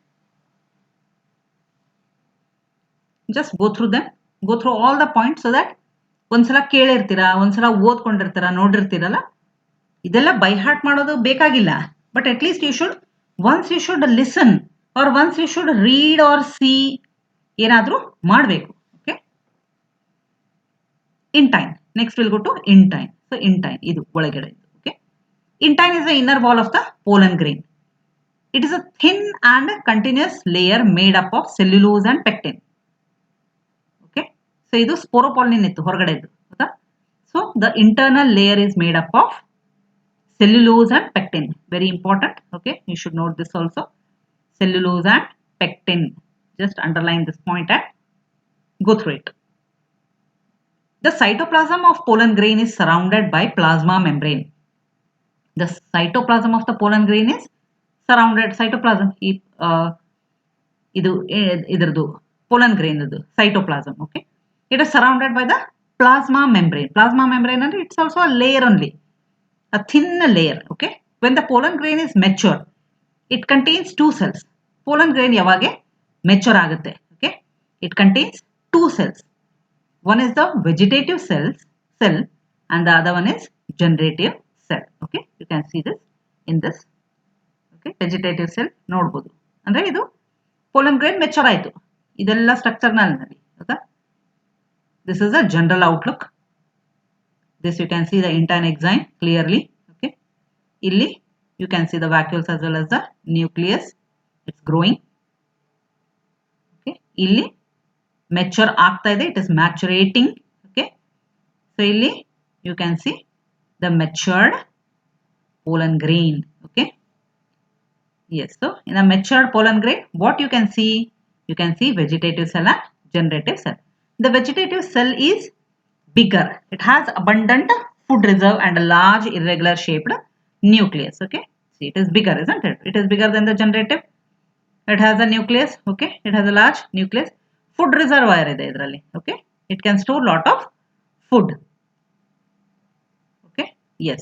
Just go through them. go through all the points so that ಒಂದ್ಸಲ ಕೇಳಿರ್ತೀರಾ, ಒಂದ್ಸಲ ಓದ್ಕೊಂಡಿರ್ತೀರಾ, ನೋಡಿರ್ತೀರಲ್ಲ, ಇದೆಲ್ಲ ಬೈ ಹಾರ್ಟ್ ಮಾಡೋದು ಬೇಕಾಗಿಲ್ಲ. But at least once you should listen or once you should read or see ಏನಾದ್ರೂ ಮಾಡಬೇಕು. Okay, intine. Next we'll go to intine. So intine ಇದು ಒಳಗಡೆ. Okay, intine is the inner wall of the pollen grain. It is a thin and continuous layer made up of cellulose and pectin. Okay, so ಇದು ಸ್ಪೋರೋಪಾಲಿನ್ ಇತ್ತು ಹೊರಗಡೆ ಇದು. ಹೌದಾ? So the internal layer is made up of cellulose and pectin. Very important. Okay, you should note this also. Cellulose and pectin. Just underline this point and go through it. The cytoplasm of pollen grain is surrounded by plasma membrane. The cytoplasm of the pollen grain is surrounded. Cytoplasm idardu pollen grain idu cytoplasm. Okay, it is surrounded by the plasma membrane. Plasma membrane and it's also a layer only, a thin layer. Okay, when the pollen grain is mature, it contains two cells. Pollen grain yavage mature agutte. Okay, it contains two cells. One is the vegetative cell and the other one is generative cell. Okay, you can see this in this. Okay, vegetative cell ನೋಡಬಹುದು. ಅಂದ್ರೆ ಇದು pollen grain mature ಆಯ್ತು. ಇದೆಲ್ಲ structure ನಲ್ಲಿ. ಹೌದಾ? This is a general outlook. This you can see the intine exine clearly. Okay, ಇಲ್ಲಿ you can see the vacuoles as well as the nucleus. It's growing. Okay, ಇಲ್ಲಿ mature ಆಗ್ತಾ ಇದೆ, it is maturating. Okay, so ಇಲ್ಲಿ you can see the matured pollen grain. Okay, yes, so in a matured pollen grain what you can see vegetative cell and generative cell. The vegetative cell is bigger, it has abundant food reserve and a large irregular shaped nucleus. Okay, see, it is bigger, isn't it? It is bigger than the generative. It has a nucleus. Okay, it has a large nucleus. Food reservoir ಇದೆ ಇದರಲ್ಲಿ. Okay, it can store lot of food. Okay, yes.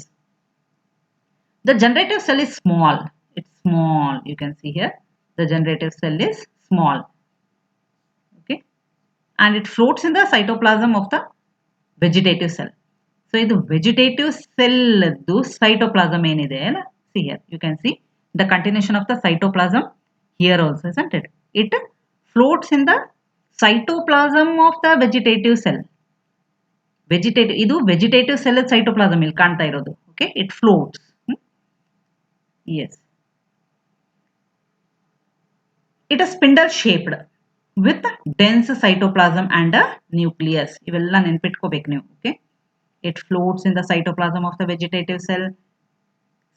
The generative cell is small. It's small. You can see here the generative cell is small. Okay, and it floats in the cytoplasm of the vegetative cell. So ಇದು vegetative cell ದು cytoplasm ಏನಿದೆ ಅಲ್ಲ, see here you can see the continuation of the cytoplasm here also, isn't it? It floats in the cytoplasm of the vegetative cell. ಇದು vegetative cell cytoplasm ಇಲ್ಲಿ ಕಾಣ್ತಾ ಇರೋದು. Okay, it floats. Yes, it is spindle shaped with dense cytoplasm and a nucleus. ಇವೆಲ್ಲ ನೆನಪಿಟ್ಕೋಬೇಕು ನೀವು. Okay, it floats in the cytoplasm of the vegetative cell.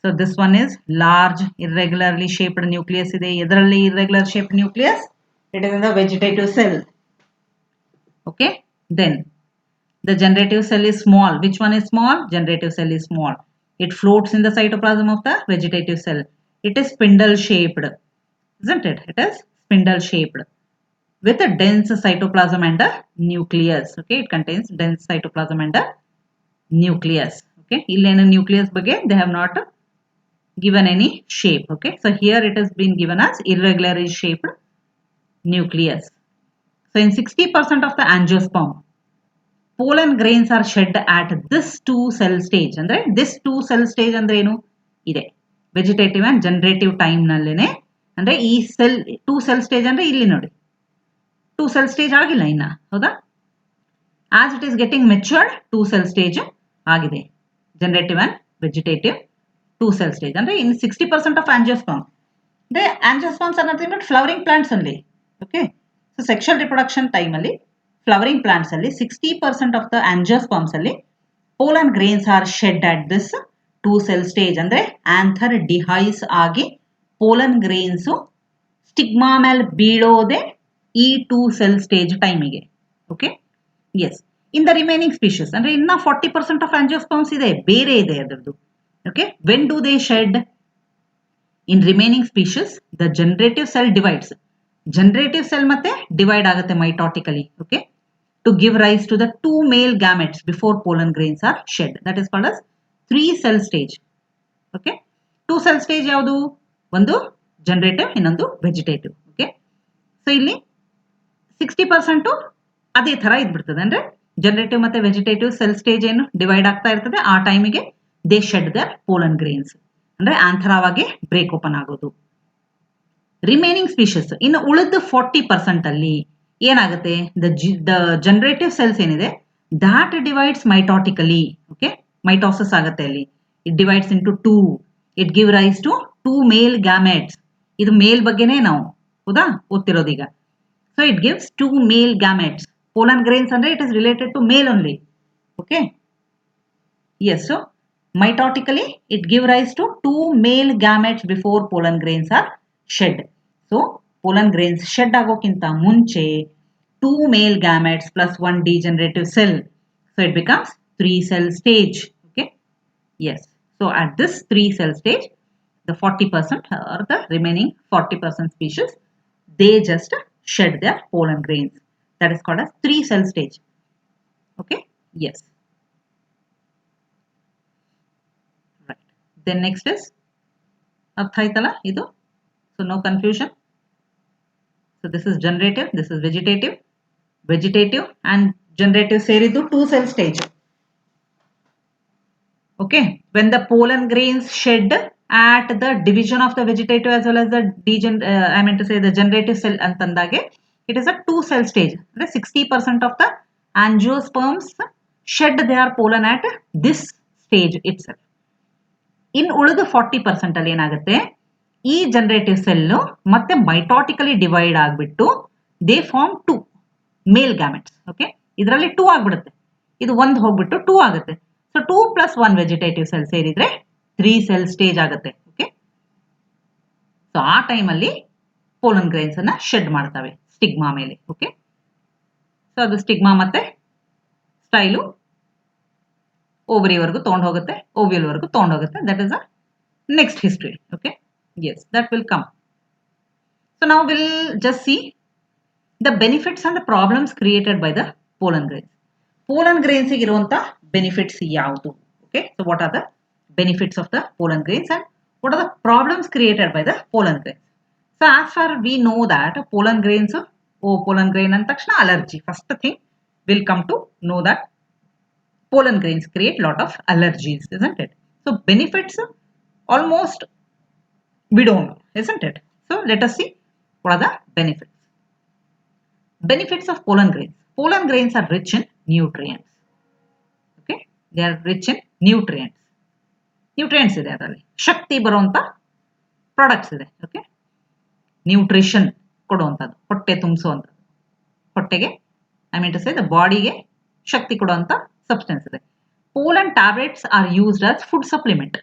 So this one is large irregularly shaped nucleus ಇದೆ. ಎದರಲ್ಲಿ irregular shaped nucleus? It is in the vegetative cell. Okay, then the generative cell is small. Which one is small? Generative cell is small. It floats in the cytoplasm of the vegetative cell. It is spindle shaped, isn't it? It is spindle shaped with a dense cytoplasm and a nucleus. Okay, it contains dense cytoplasm and a nucleus. Okay, illena nucleus ಬಗ್ಗೆ they have not given any shape. Okay, so here it has been given as irregularly shaped nucleus. So in 60% of the angiosperm, pollen grains are shed at this two cell stage. ಅಂದ್ರೆ this two cell stage ಅಂದ್ರೆ ಏನು ಇದೆ, vegetative and generative time ನಲ್ಲೇನೆ. ಅಂದ್ರೆ ಈ cell two cell stage ಅಂದ್ರೆ ಇಲ್ಲಿ ನೋಡಿ two cell stage ಆಗಿಲ್ಲ ಇನ್ನ. ಹೌದಾ? As it is getting matured two cell stage ಆಗಿದೆ. Generative and vegetative two cell stage ಅಂದ್ರೆ ಇನ್ 60% ಆಫ್ ಆಂಜಿಯೋಸ್ಪರ್ಮ್. ಅಂದ್ರೆ angiosperms are nothing but flowering plants ಅಲ್ಲಿ. Okay, so sexual reproduction time ಅಲ್ಲಿ flowering plants ಅಲ್ಲಿ 60% of the angiosperms ಅಲ್ಲಿ pollen grains are shed at this two cell stage. ಅಂದ್ರೆ anther dehisce ಆಗಿ pollen grains stigma ಮೇಲೆ ಬೀಳೋದೆ ಈ ಟೂ ಸೆಲ್ ಸ್ಟೇಜ್ ಟೈಮಿಗೆ. Okay, S. In the remaining species ಅಂದ್ರೆ ಇನ್ನ 40% ಆಫ್ ಆಂಜಿಯೋಸ್ಪರ್ಮ್ಸ್ ಇದೆ, ಬೇರೆ ಇದೆ ಅದರದ್ದು. Okay, when do they shed? In remaining species the generative cell divides. Generative cell ಮತ್ತೆ ಡಿವೈಡ್ ಆಗುತ್ತೆ mitotically. Okay, to give rise to the two male gametes before pollen grains are shed. That is called as 3 cell stage. Okay, 2 cell stage ಯಾವುದು? ಒಂದು generative, ಇನ್ನೊಂದು vegetative. Okay, so ಇಲ್ಲಿ 60% ಅದೇ ತರ ಇದ್ಬಿಡ್ತದೆ. ಅಂದ್ರೆ generative ಮತ್ತೆ ವೆಜಿಟೇಟಿವ್ ಸೆಲ್ ಸ್ಟೇಜ್ ಏನು divide ಆಗ್ತಾ ಇರ್ತದೆ, ಆ ಟೈಮಿಗೆ they shed their pollen grains, ಅಂದ್ರೆ ಆಂಥರಾವಾಗಿ ಬ್ರೇಕ್ ಓಪನ್ ಆಗೋದು. ರಿಮೈನಿಂಗ್ ಸ್ಪೀಷಸ್ ಇನ್ನು ಉಳಿದ 40% ಅಲ್ಲಿ ಏನಾಗುತ್ತೆ, ದ ಜನರೇಟಿವ್ ಸೆಲ್ಸ್ ಏನಿದೆ that divides mitotically. Okay, mitosis ಆಗುತ್ತೆ ಅಲ್ಲಿ. It divides into 2. It give rise to 2 male gametes. ಇದು ಮೇಲ್ ಬಗ್ಗೆನೇ ನಾವು ಹೌದಾ ಓದ್ತಿರೋದೀಗ. So it gives 2 male gametes. Pollen grains ಅಂದ್ರೆ it is related to male only. Okay, yes, so mitotically it give rise to 2 male gametes before pollen grains are shed. So pollen grains shed ಆಗೋಕ್ಕಿಂತ ಮುಂಚೆ 2 male gametes plus 1 degenerative cell. So it becomes 3 cell stage. Okay, yes. So at this 3 cell stage, the 40% or the remaining 40% species, they just shed their pollen grains. That is called as 3 cell stage. Okay, yes. Then next is ಅರ್ಥ ಆಯ್ತಲ್ಲ ಇದು. So no confusion. So this is generative, this is vegetative. Vegetative and generative ಸೇರಿದ್ದು 2 cell stage. Okay, when the pollen grains shed at the division of the vegetative as well as the I meant to say the generative cell ಅಂತಂದಾಗೆ it is a 2 cell stage. ಅಂದ್ರೆ 60% of the angiosperms shed their pollen at this stage itself. ಇನ್ ಉಳಿದ 40% ಅಲ್ಲಿ ಏನಾಗುತ್ತೆ, ಈ generative cell ಮತ್ತೆ mitotically divide ಆಗಿಬಿಟ್ಟು they form 2 male gametes. Okay, ಇದರಲ್ಲಿ 2 ಆಗ್ಬಿಡುತ್ತೆ, ಇದು 1 ಹೋಗ್ಬಿಟ್ಟು 2 ಆಗುತ್ತೆ. ಸೊ 2 + 1 ವೆಜಿಟೇಟಿವ್ ಸೆಲ್ ಸೇರಿದ್ರೆ 3 ಸೆಲ್ ಸ್ಟೇಜ್ ಆಗುತ್ತೆ. ಓಕೆ, ಸೊ ಆ ಟೈಮಲ್ಲಿ ಪೋಲನ್ ಗ್ರೈನ್ಸ್ ಅನ್ನ ಶೆಡ್ ಮಾಡ್ತವೆ ಸ್ಟಿಗ್ಮಾ ಮೇಲೆ. ಓಕೆ, ಸೊ ಅದು ಸ್ಟಿಗ್ಮಾ ಮತ್ತೆ ಸ್ಟೈಲು ಓವರಿವರೆಗೂ ತಗೊಂಡು ಹೋಗುತ್ತೆ, ಓವ್ಯೂಲ್ ವರೆಗೂ ತಗೊಂಡು ಹೋಗುತ್ತೆ. That is a next history. Okay, yes, that will come. So now we'll just see the benefits and the problems created by the pollen grains. Pollen grains ಗೆ ಇರುವಂತ benefits ಯಾವುದು? Okay, so what are the benefits of the pollen grains and what are the problems created by the pollen grains? So as far we know that pollen grains, pollen grain ಅಂದ ತಕ್ಷಣ allergy. First thing we'll come to know that pollen grains create lot of allergies, isn't it? So benefits almost we don't know, isn't it? So let us see what are the benefits. Benefits of pollen grains. Pollen grains are rich in nutrients. Okay, they are rich in nutrients. Nutrients ಇದೆ ಅದರಲ್ಲಿ, ಶಕ್ತಿ ಬರುವಂತ products ಇದೆ. Okay, nutrition ಕೊಡುವಂಥದ್ದು, ಹೊಟ್ಟೆ ತುಂಬಿಸುವಂಥದ್ದು, ಹೊಟ್ಟೆಗೆ I mean to say the ಬಾಡಿಗೆ ಶಕ್ತಿ ಕೊಡುವಂತ ಸಬ್ಸ್ಟೆನ್ಸ್ ಇದೆ. Pollen tablets are used as food supplement.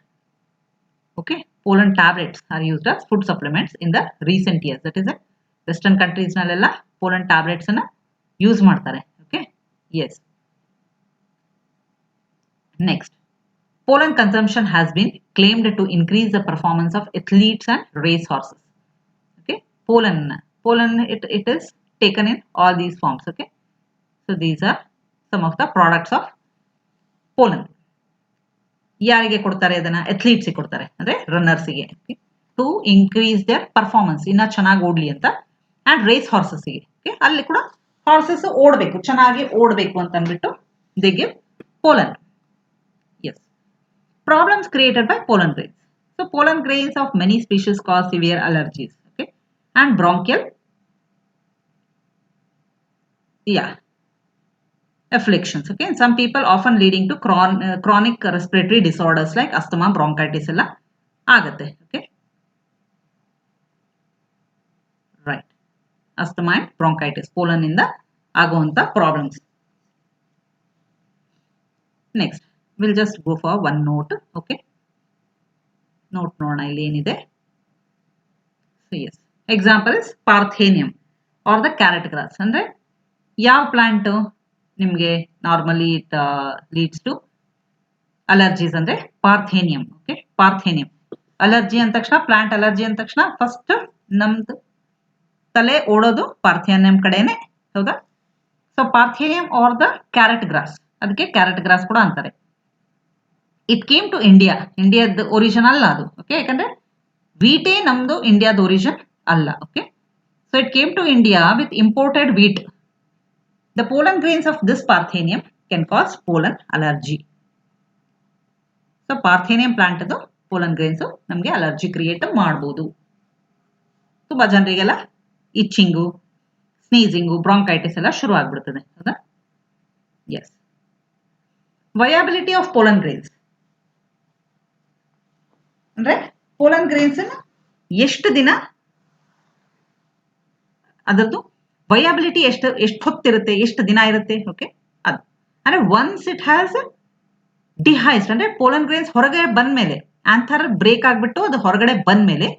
Okay, pollen tablets are used as food supplements in the recent years. That is it. Western countries nalella pollen tablets anna use ಮಾಡ್ತಾರೆ. Okay, yes. Next, pollen consumption has been claimed to increase the performance of athletes and race horses. Okay, pollen it is taken in all these forms. Okay, so these are some of the products of pollen. ಯಾರಿಗೆ ಕೊಡ್ತಾರೆ ಅದನ್ನ? ಅಥ್ಲೀಟ್ಸ್ಗೆ ಕೊಡ್ತಾರೆ, ಅಂದ್ರೆ ರನ್ನರ್ಸ್ಗೆ, to increase their performance, ಇನ್ನ ಚೆನ್ನಾಗಿ ಓಡ್ಲಿ ಅಂತ. And race ಹಾರ್ಸಸ್ಗೆ, ಅಲ್ಲಿ ಕೂಡ ಹಾರ್ಸಸ್ ಓಡಬೇಕು, ಚೆನ್ನಾಗಿ ಓಡಬೇಕು ಅಂತ ಅಂದ್ಬಿಟ್ಟು they give pollen. Yes, problems created by pollen grains. So pollen grains of many species cause severe allergies. Okay, and bronchial afflictions. Okay, and some people often leading to chronic respiratory disorders like asthma, bronchitis ಎಲ್ಲ ಆಗುತ್ತೆ. Okay, right, asthma and bronchitis pollen ಇಂದ ಆಗುವಂತ problems. Next we'll just go for one note. Okay, note ನೋಡೋಣ ಇಲ್ಲಿ ಏನಿದೆ. So yes, example is parthenium or the carrot grass. ಅಂದ್ರೆ ಯಾವ plant ನಿಮಗೆ normally it leads to allergies ಅಂದ್ರೆ parthenium. Okay, parthenium allergy ಅಂದ ತಕ್ಷಣ, ಪ್ಲಾಂಟ್ ಅಲರ್ಜಿ ಅಂದ ತಕ್ಷಣ ಫಸ್ಟ್ ನಮ್ದು ತಲೆ ಓಡೋದು ಪಾರ್ಥೇನಿಯಂ ಕಡೆನೆ, ಹೌದಾ? So parthenium are the carrot grass, ಅದಕ್ಕೆ ಕ್ಯಾರೆಟ್ ಗ್ರಾಸ್ ಕೂಡ ಅಂತಾರೆ. ಇಟ್ ಕೇಮ್ ಟು ಇಂಡಿಯಾ, ಇಂಡಿಯಾದ ಒರಿಜಿನ್ ಅಲ್ಲ ಅದು. ಓಕೆ, ಯಾಕಂದ್ರೆ ವೀಟೇ ನಮ್ದು ಇಂಡಿಯಾದ ಒರಿಜಿನ್ ಅಲ್ಲ. Okay, so it came to India with imported wheat. The pollen grains of this Parthenium can cause pollen allergy. So Parthenium plant ಅದು pollen grains ನಮಗೆ ಅಲರ್ಜಿ ಕ್ರಿಯೇಟ್ ಮಾಡಬಹುದು. ತುಂಬಾ ಜನರಿಗೆಲ್ಲ ಇಚ್ಚಿಂಗು, ಸ್ನೀಸಿಂಗು, ಬ್ರಾಂಕೈಟಿಸ್ ಎಲ್ಲ ಶುರು ಆಗ್ಬಿಡ್ತದೆ ಹೌದಾ? Yes. Viability of pollen grains ಅಂದ್ರೆ pollen grains ಎಷ್ಟು ದಿನ ಅದರದ್ದು ವಯಾಬಿಲಿಟಿ ಎಷ್ಟು ಹೊತ್ತಿರುತ್ತೆ, ಎಷ್ಟು ದಿನ ಇರುತ್ತೆ, ಓಕೆ? ಅದು ಅಂದ್ರೆ ಒನ್ಸ್ ಇಟ್ ಹ್ಯಾಸ್ ಡಿಹೈಸ್ಡ್ ಅಂದ್ರೆ ಪೋಲನ್ ಗ್ರೇನ್ಸ್ ಹೊರಗೆ ಬಂದ್ಮೇಲೆ ಆಂಥರ್ ಬ್ರೇಕ್ ಆಗ್ಬಿಟ್ಟು ಅದು ಹೊರಗಡೆ ಬಂದ್ಮೇಲೆ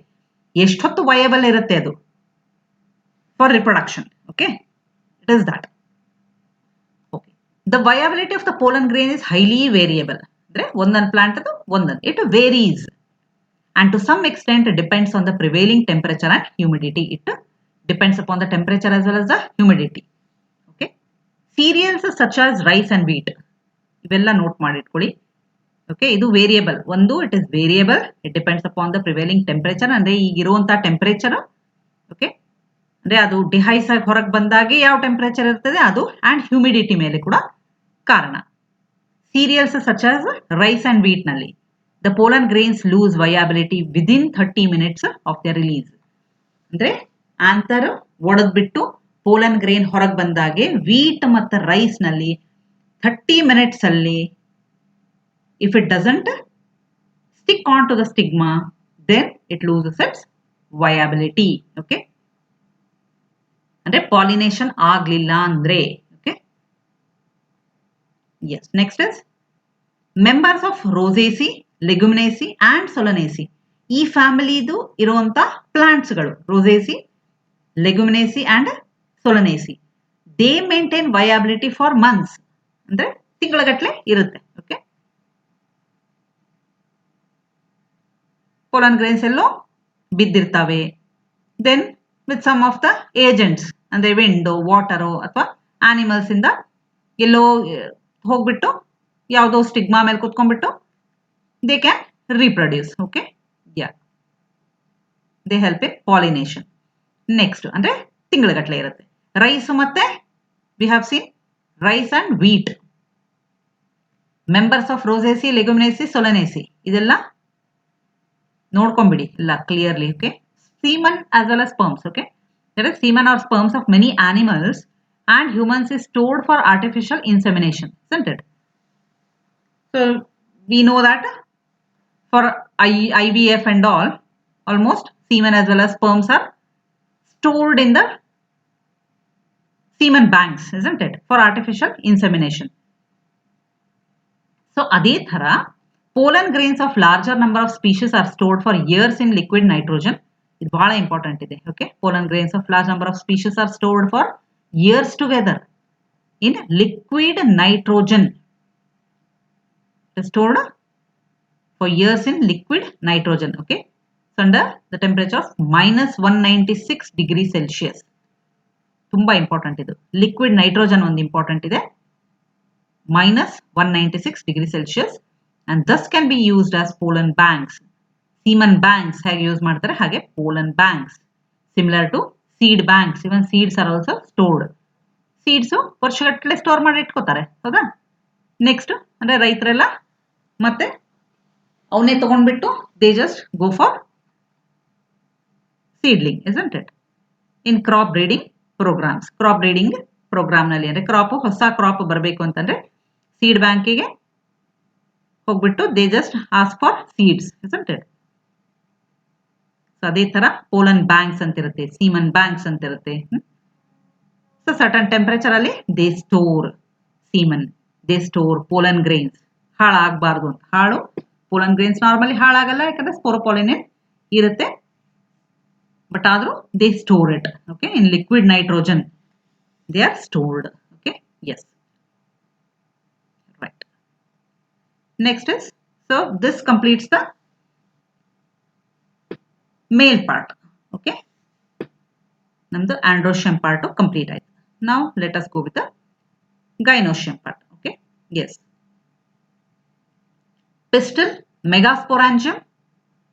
ಎಷ್ಟೊತ್ತು ವಯಬಲ್ ಇರುತ್ತೆ ಅದು for reproduction, okay? It is that. Okay, the viability of the pollen grain is highly variable. ಅಂದ್ರೆ ಒಂದೊಂದು ಪ್ಲಾಂಟ್ ಅದು ಒಂದೊಂದು, it varies and to some extent it depends on the prevailing temperature and humidity. It depends upon the temperature as well as the humidity. Okay, cereals such as rice and wheat ivella note ಮಾಡಿಟ್ಕೊಳ್ಳಿ. Okay, ಇದು variable. ಒಂದು it is variable, it depends upon the prevailing temperature. ಅಂದ್ರೆ ಈಗಿರುವಂತಹ temperature, okay, ಅಂದ್ರೆ ಅದು ಡಿಹೈಸ್ ಆಗಿ ಹೊರಗೆ ಬಂದಾಗೆ ಯಾವ ಟೆಂಪರೇಚರ್ ಇರ್ತದೆ ಅದು, ಅಂಡ್ ಹ್ಯೂಮಿಡಿಟಿ ಮೇಲೆ ಕೂಡ ಕಾರಣ. Cereals such as rice and wheat ನಲ್ಲಿ the pollen grains lose viability within 30 minutes of their release. ಅಂದ್ರೆ ಆಂಥರ್ ಒಡೆದ್ಬಿಟ್ಟು ಪೋಲನ್ ಗ್ರೇನ್ ಹೊರಗೆ ಬಂದಾಗೆ ವೀಟ್ ಮತ್ತು ರೈಸ್ ನಲ್ಲಿ 30 minutes ಅಲ್ಲಿ if it doesn't stick on to the stigma, then it loses its viability. Okay, ಅಂದ್ರೆ ಪಾಲಿನೇಷನ್ ಆಗ್ಲಿಲ್ಲ ಅಂದ್ರೆ. Okay, yes. Next is members of Rosaceae, Leguminosae and Solanaceae. ಈ ಫ್ಯಾಮಿಲಿದು ಇರುವಂತ ಪ್ಲಾಂಟ್ಸ್ಗಳು Rosaceae, Leguminosae and Solanaceae, they maintain viability for months. ಅಂದ್ರೆ ತಿಂಗಳಗಟ್ಲೆ ಇರುತ್ತೆ. ಓಕೆ, ಪೋಲನ್ ಗ್ರೇನ್ಸ್ ಎಲ್ಲೋ ಬಿದ್ದಿರ್ತವೆ. Then with some of the agents ಅಂದ್ರೆ ವಿಂಡೋ, ವಾಟರೋ ಅಥವಾ ಆನಿಮಲ್ಸ್ ಇಂದ ಎಲ್ಲೋ ಹೋಗ್ಬಿಟ್ಟು ಯಾವುದೋ ಸ್ಟಿಗ್ಮಾ ಮೇಲೆ ಕುತ್ಕೊಂಡ್ಬಿಟ್ಟು they can reproduce. Okay, yeah, they help in pollination. Next ಅಂದ್ರೆ ತಿಂಗಳಗಟ್ಟಲೆ ಇರುತ್ತೆ. ರೈಸ್ ಮತ್ತೆ we have seen rice and wheat, members of Rosaceae, Leguminosae, Solanaceae ಇದೆಲ್ಲ ನೋಡ್ಕೊಂಬಿಡಿ ಎಲ್ಲ clearly. Okay, semen as well as sperms. Okay, that is semen or sperms of many animals and humans is stored for artificial insemination, isn't it? So we know that for IVF and all, almost semen as well as sperms are stored in the semen banks, isn't it, for artificial insemination. So ಅದೇ ತರ pollen grains of larger number of species are stored for years in liquid nitrogen. ಇದು ಬಹಳ important ಇದೆ. Okay, pollen grains of large number of species are stored for years together in liquid nitrogen. It is stored for years in liquid nitrogen. Okay, so under the temperature of -196 degrees Celsius. ತುಂಬಾ important ಇದು. Liquid nitrogen ಒಂದು important ಇದೆ, -196 degrees Celsius, and thus can be used as pollen banks. semen banks ಹೇಗೆ use ಮಾಡ್ತಾರೆ ಹಾಗೆ pollen banks, similar to seed banks. even seeds are also stored. Seeds ವರ್ಷಗಟ್ಟಲೆ store ಮಾಡಿ ಇಟ್ಕೋತಾರೆ, ಹೌದಾ? ನೆಕ್ಸ್ಟ್ ಅಂದ್ರೆ ರೈತರೆಲ್ಲ ಮತ್ತೆ ಅವನ್ನೇ ತಗೊಂಡ್ಬಿಟ್ಟು they just go for seedling, isn't it? In crop breeding programmes, crop breeding programme ನಲ್ಲಿ ಅಂದ್ರೆ ಕ್ರಾಪ್, ಹೊಸ ಕ್ರಾಪ್ ಬರಬೇಕು ಅಂತಂದ್ರೆ ಸೀಡ್ ಬ್ಯಾಂಕಿಗೆ ಹೋಗ್ಬಿಟ್ಟು they just ask for seeds, isn't it? So ಅದೇ ತರ ಪೋಲನ್ ಬ್ಯಾಂಕ್ಸ್ ಅಂತಿರುತ್ತೆ, ಸೀಮನ್ ಬ್ಯಾಂಕ್ಸ್ ಅಂತಿರುತ್ತೆ. ಸೊ ಸರ್ಟನ್ ಟೆಂಪರೇಚರ್ ಅಲ್ಲಿ they store semen, they store pollen grains. ಹಾಳಾಗಬಾರ್ದು ಅಂತ. ಹಾಳು ಪೋಲನ್ ಗ್ರೇನ್ಸ್ ನಾರ್ಮಲಿ ಹಾಳಾಗಲ್ಲ, ಯಾಕಂದ್ರೆ ಸ್ಪೋರೋಪಾಲಿನೇಟ್ ಇರುತ್ತೆ, ಬಟ್ ಆದ್ರೂ they store it. Okay, in liquid nitrogen they are stored. Okay, yes, right. Next is, so this completes the male part. Okay, ನಮ್ದು androecium part complete ಆಯ್ತು. ನಾವು let us go with the gynoecium part. Okay, yes. Pistil, megasporangium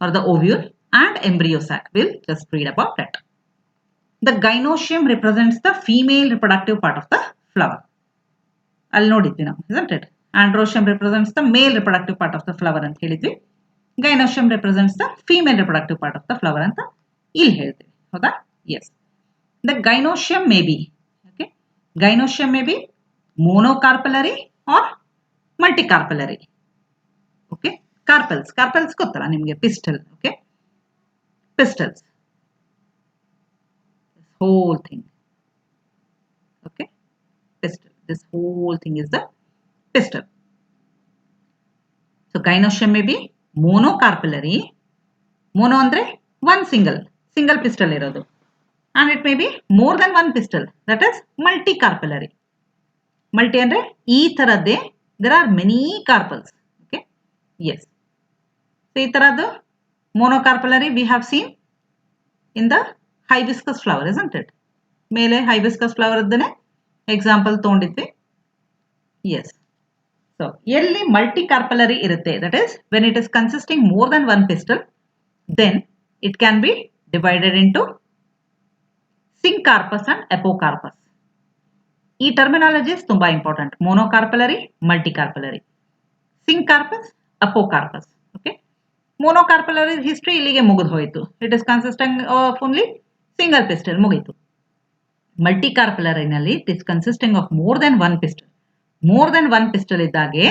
or the ovule, and embryo sac. We'll just read about that. The gynoecium represents the female reproductive part of the flower. ಅಲ್ಲಿ ನೋಡಿದ್ವಿ ನಾವು, isn't it? Androecium represents the male reproductive part of the flower ಅಂತ ಹೇಳಿದ್ವಿ. Gynoecium represents the female reproductive part of the flower ಅಂತ ಇಲ್ಲಿ ಹೇಳ್ತೀವಿ. ಹೌದಾ? Yes. The gynoecium may be, okay? Gynoecium may be monocarpellary or multicarpellary. Okay? Carpels ಗೊತ್ತಲ್ಲ ನಿಮಗೆ, pistil. Okay? Pistils. This whole thing. Okay? Pistil. This whole thing is the pistil. So gynoecium may be monocarpellary. Mono andre one single pistil irodu. And it may be more than one pistil, that is multicarpellary. Multi andre ee taradde there are many carpels. Okay? Yes. So ee taradu monocarpellary we have seen in the hibiscus flower, isn't it? Mele hibiscus flower iddane example ತಗೊಂಡಿದ್ವಿ. Yes. So ಎಲ್ಲಿ multicarpellary ಇರುತ್ತೆ, that is when it is consisting more than one pistil, then it can be divided into syncarpus and apocarpus. ಈ terminologies ತುಂಬಾ important. Monocarpellary, multicarpellary. Syncarpus, apocarpus. Okay? Monocarpellary history ಇಲ್ಲಿಗೆ ಮುಗಿದು ಹೋಯಿತು. It is consisting of only single pistil, ಮುಗಿತು. Multicarpellary ನಲ್ಲಿ it is consisting of more than one pistil. More than one pistil ಇದ್ದಾಗೆ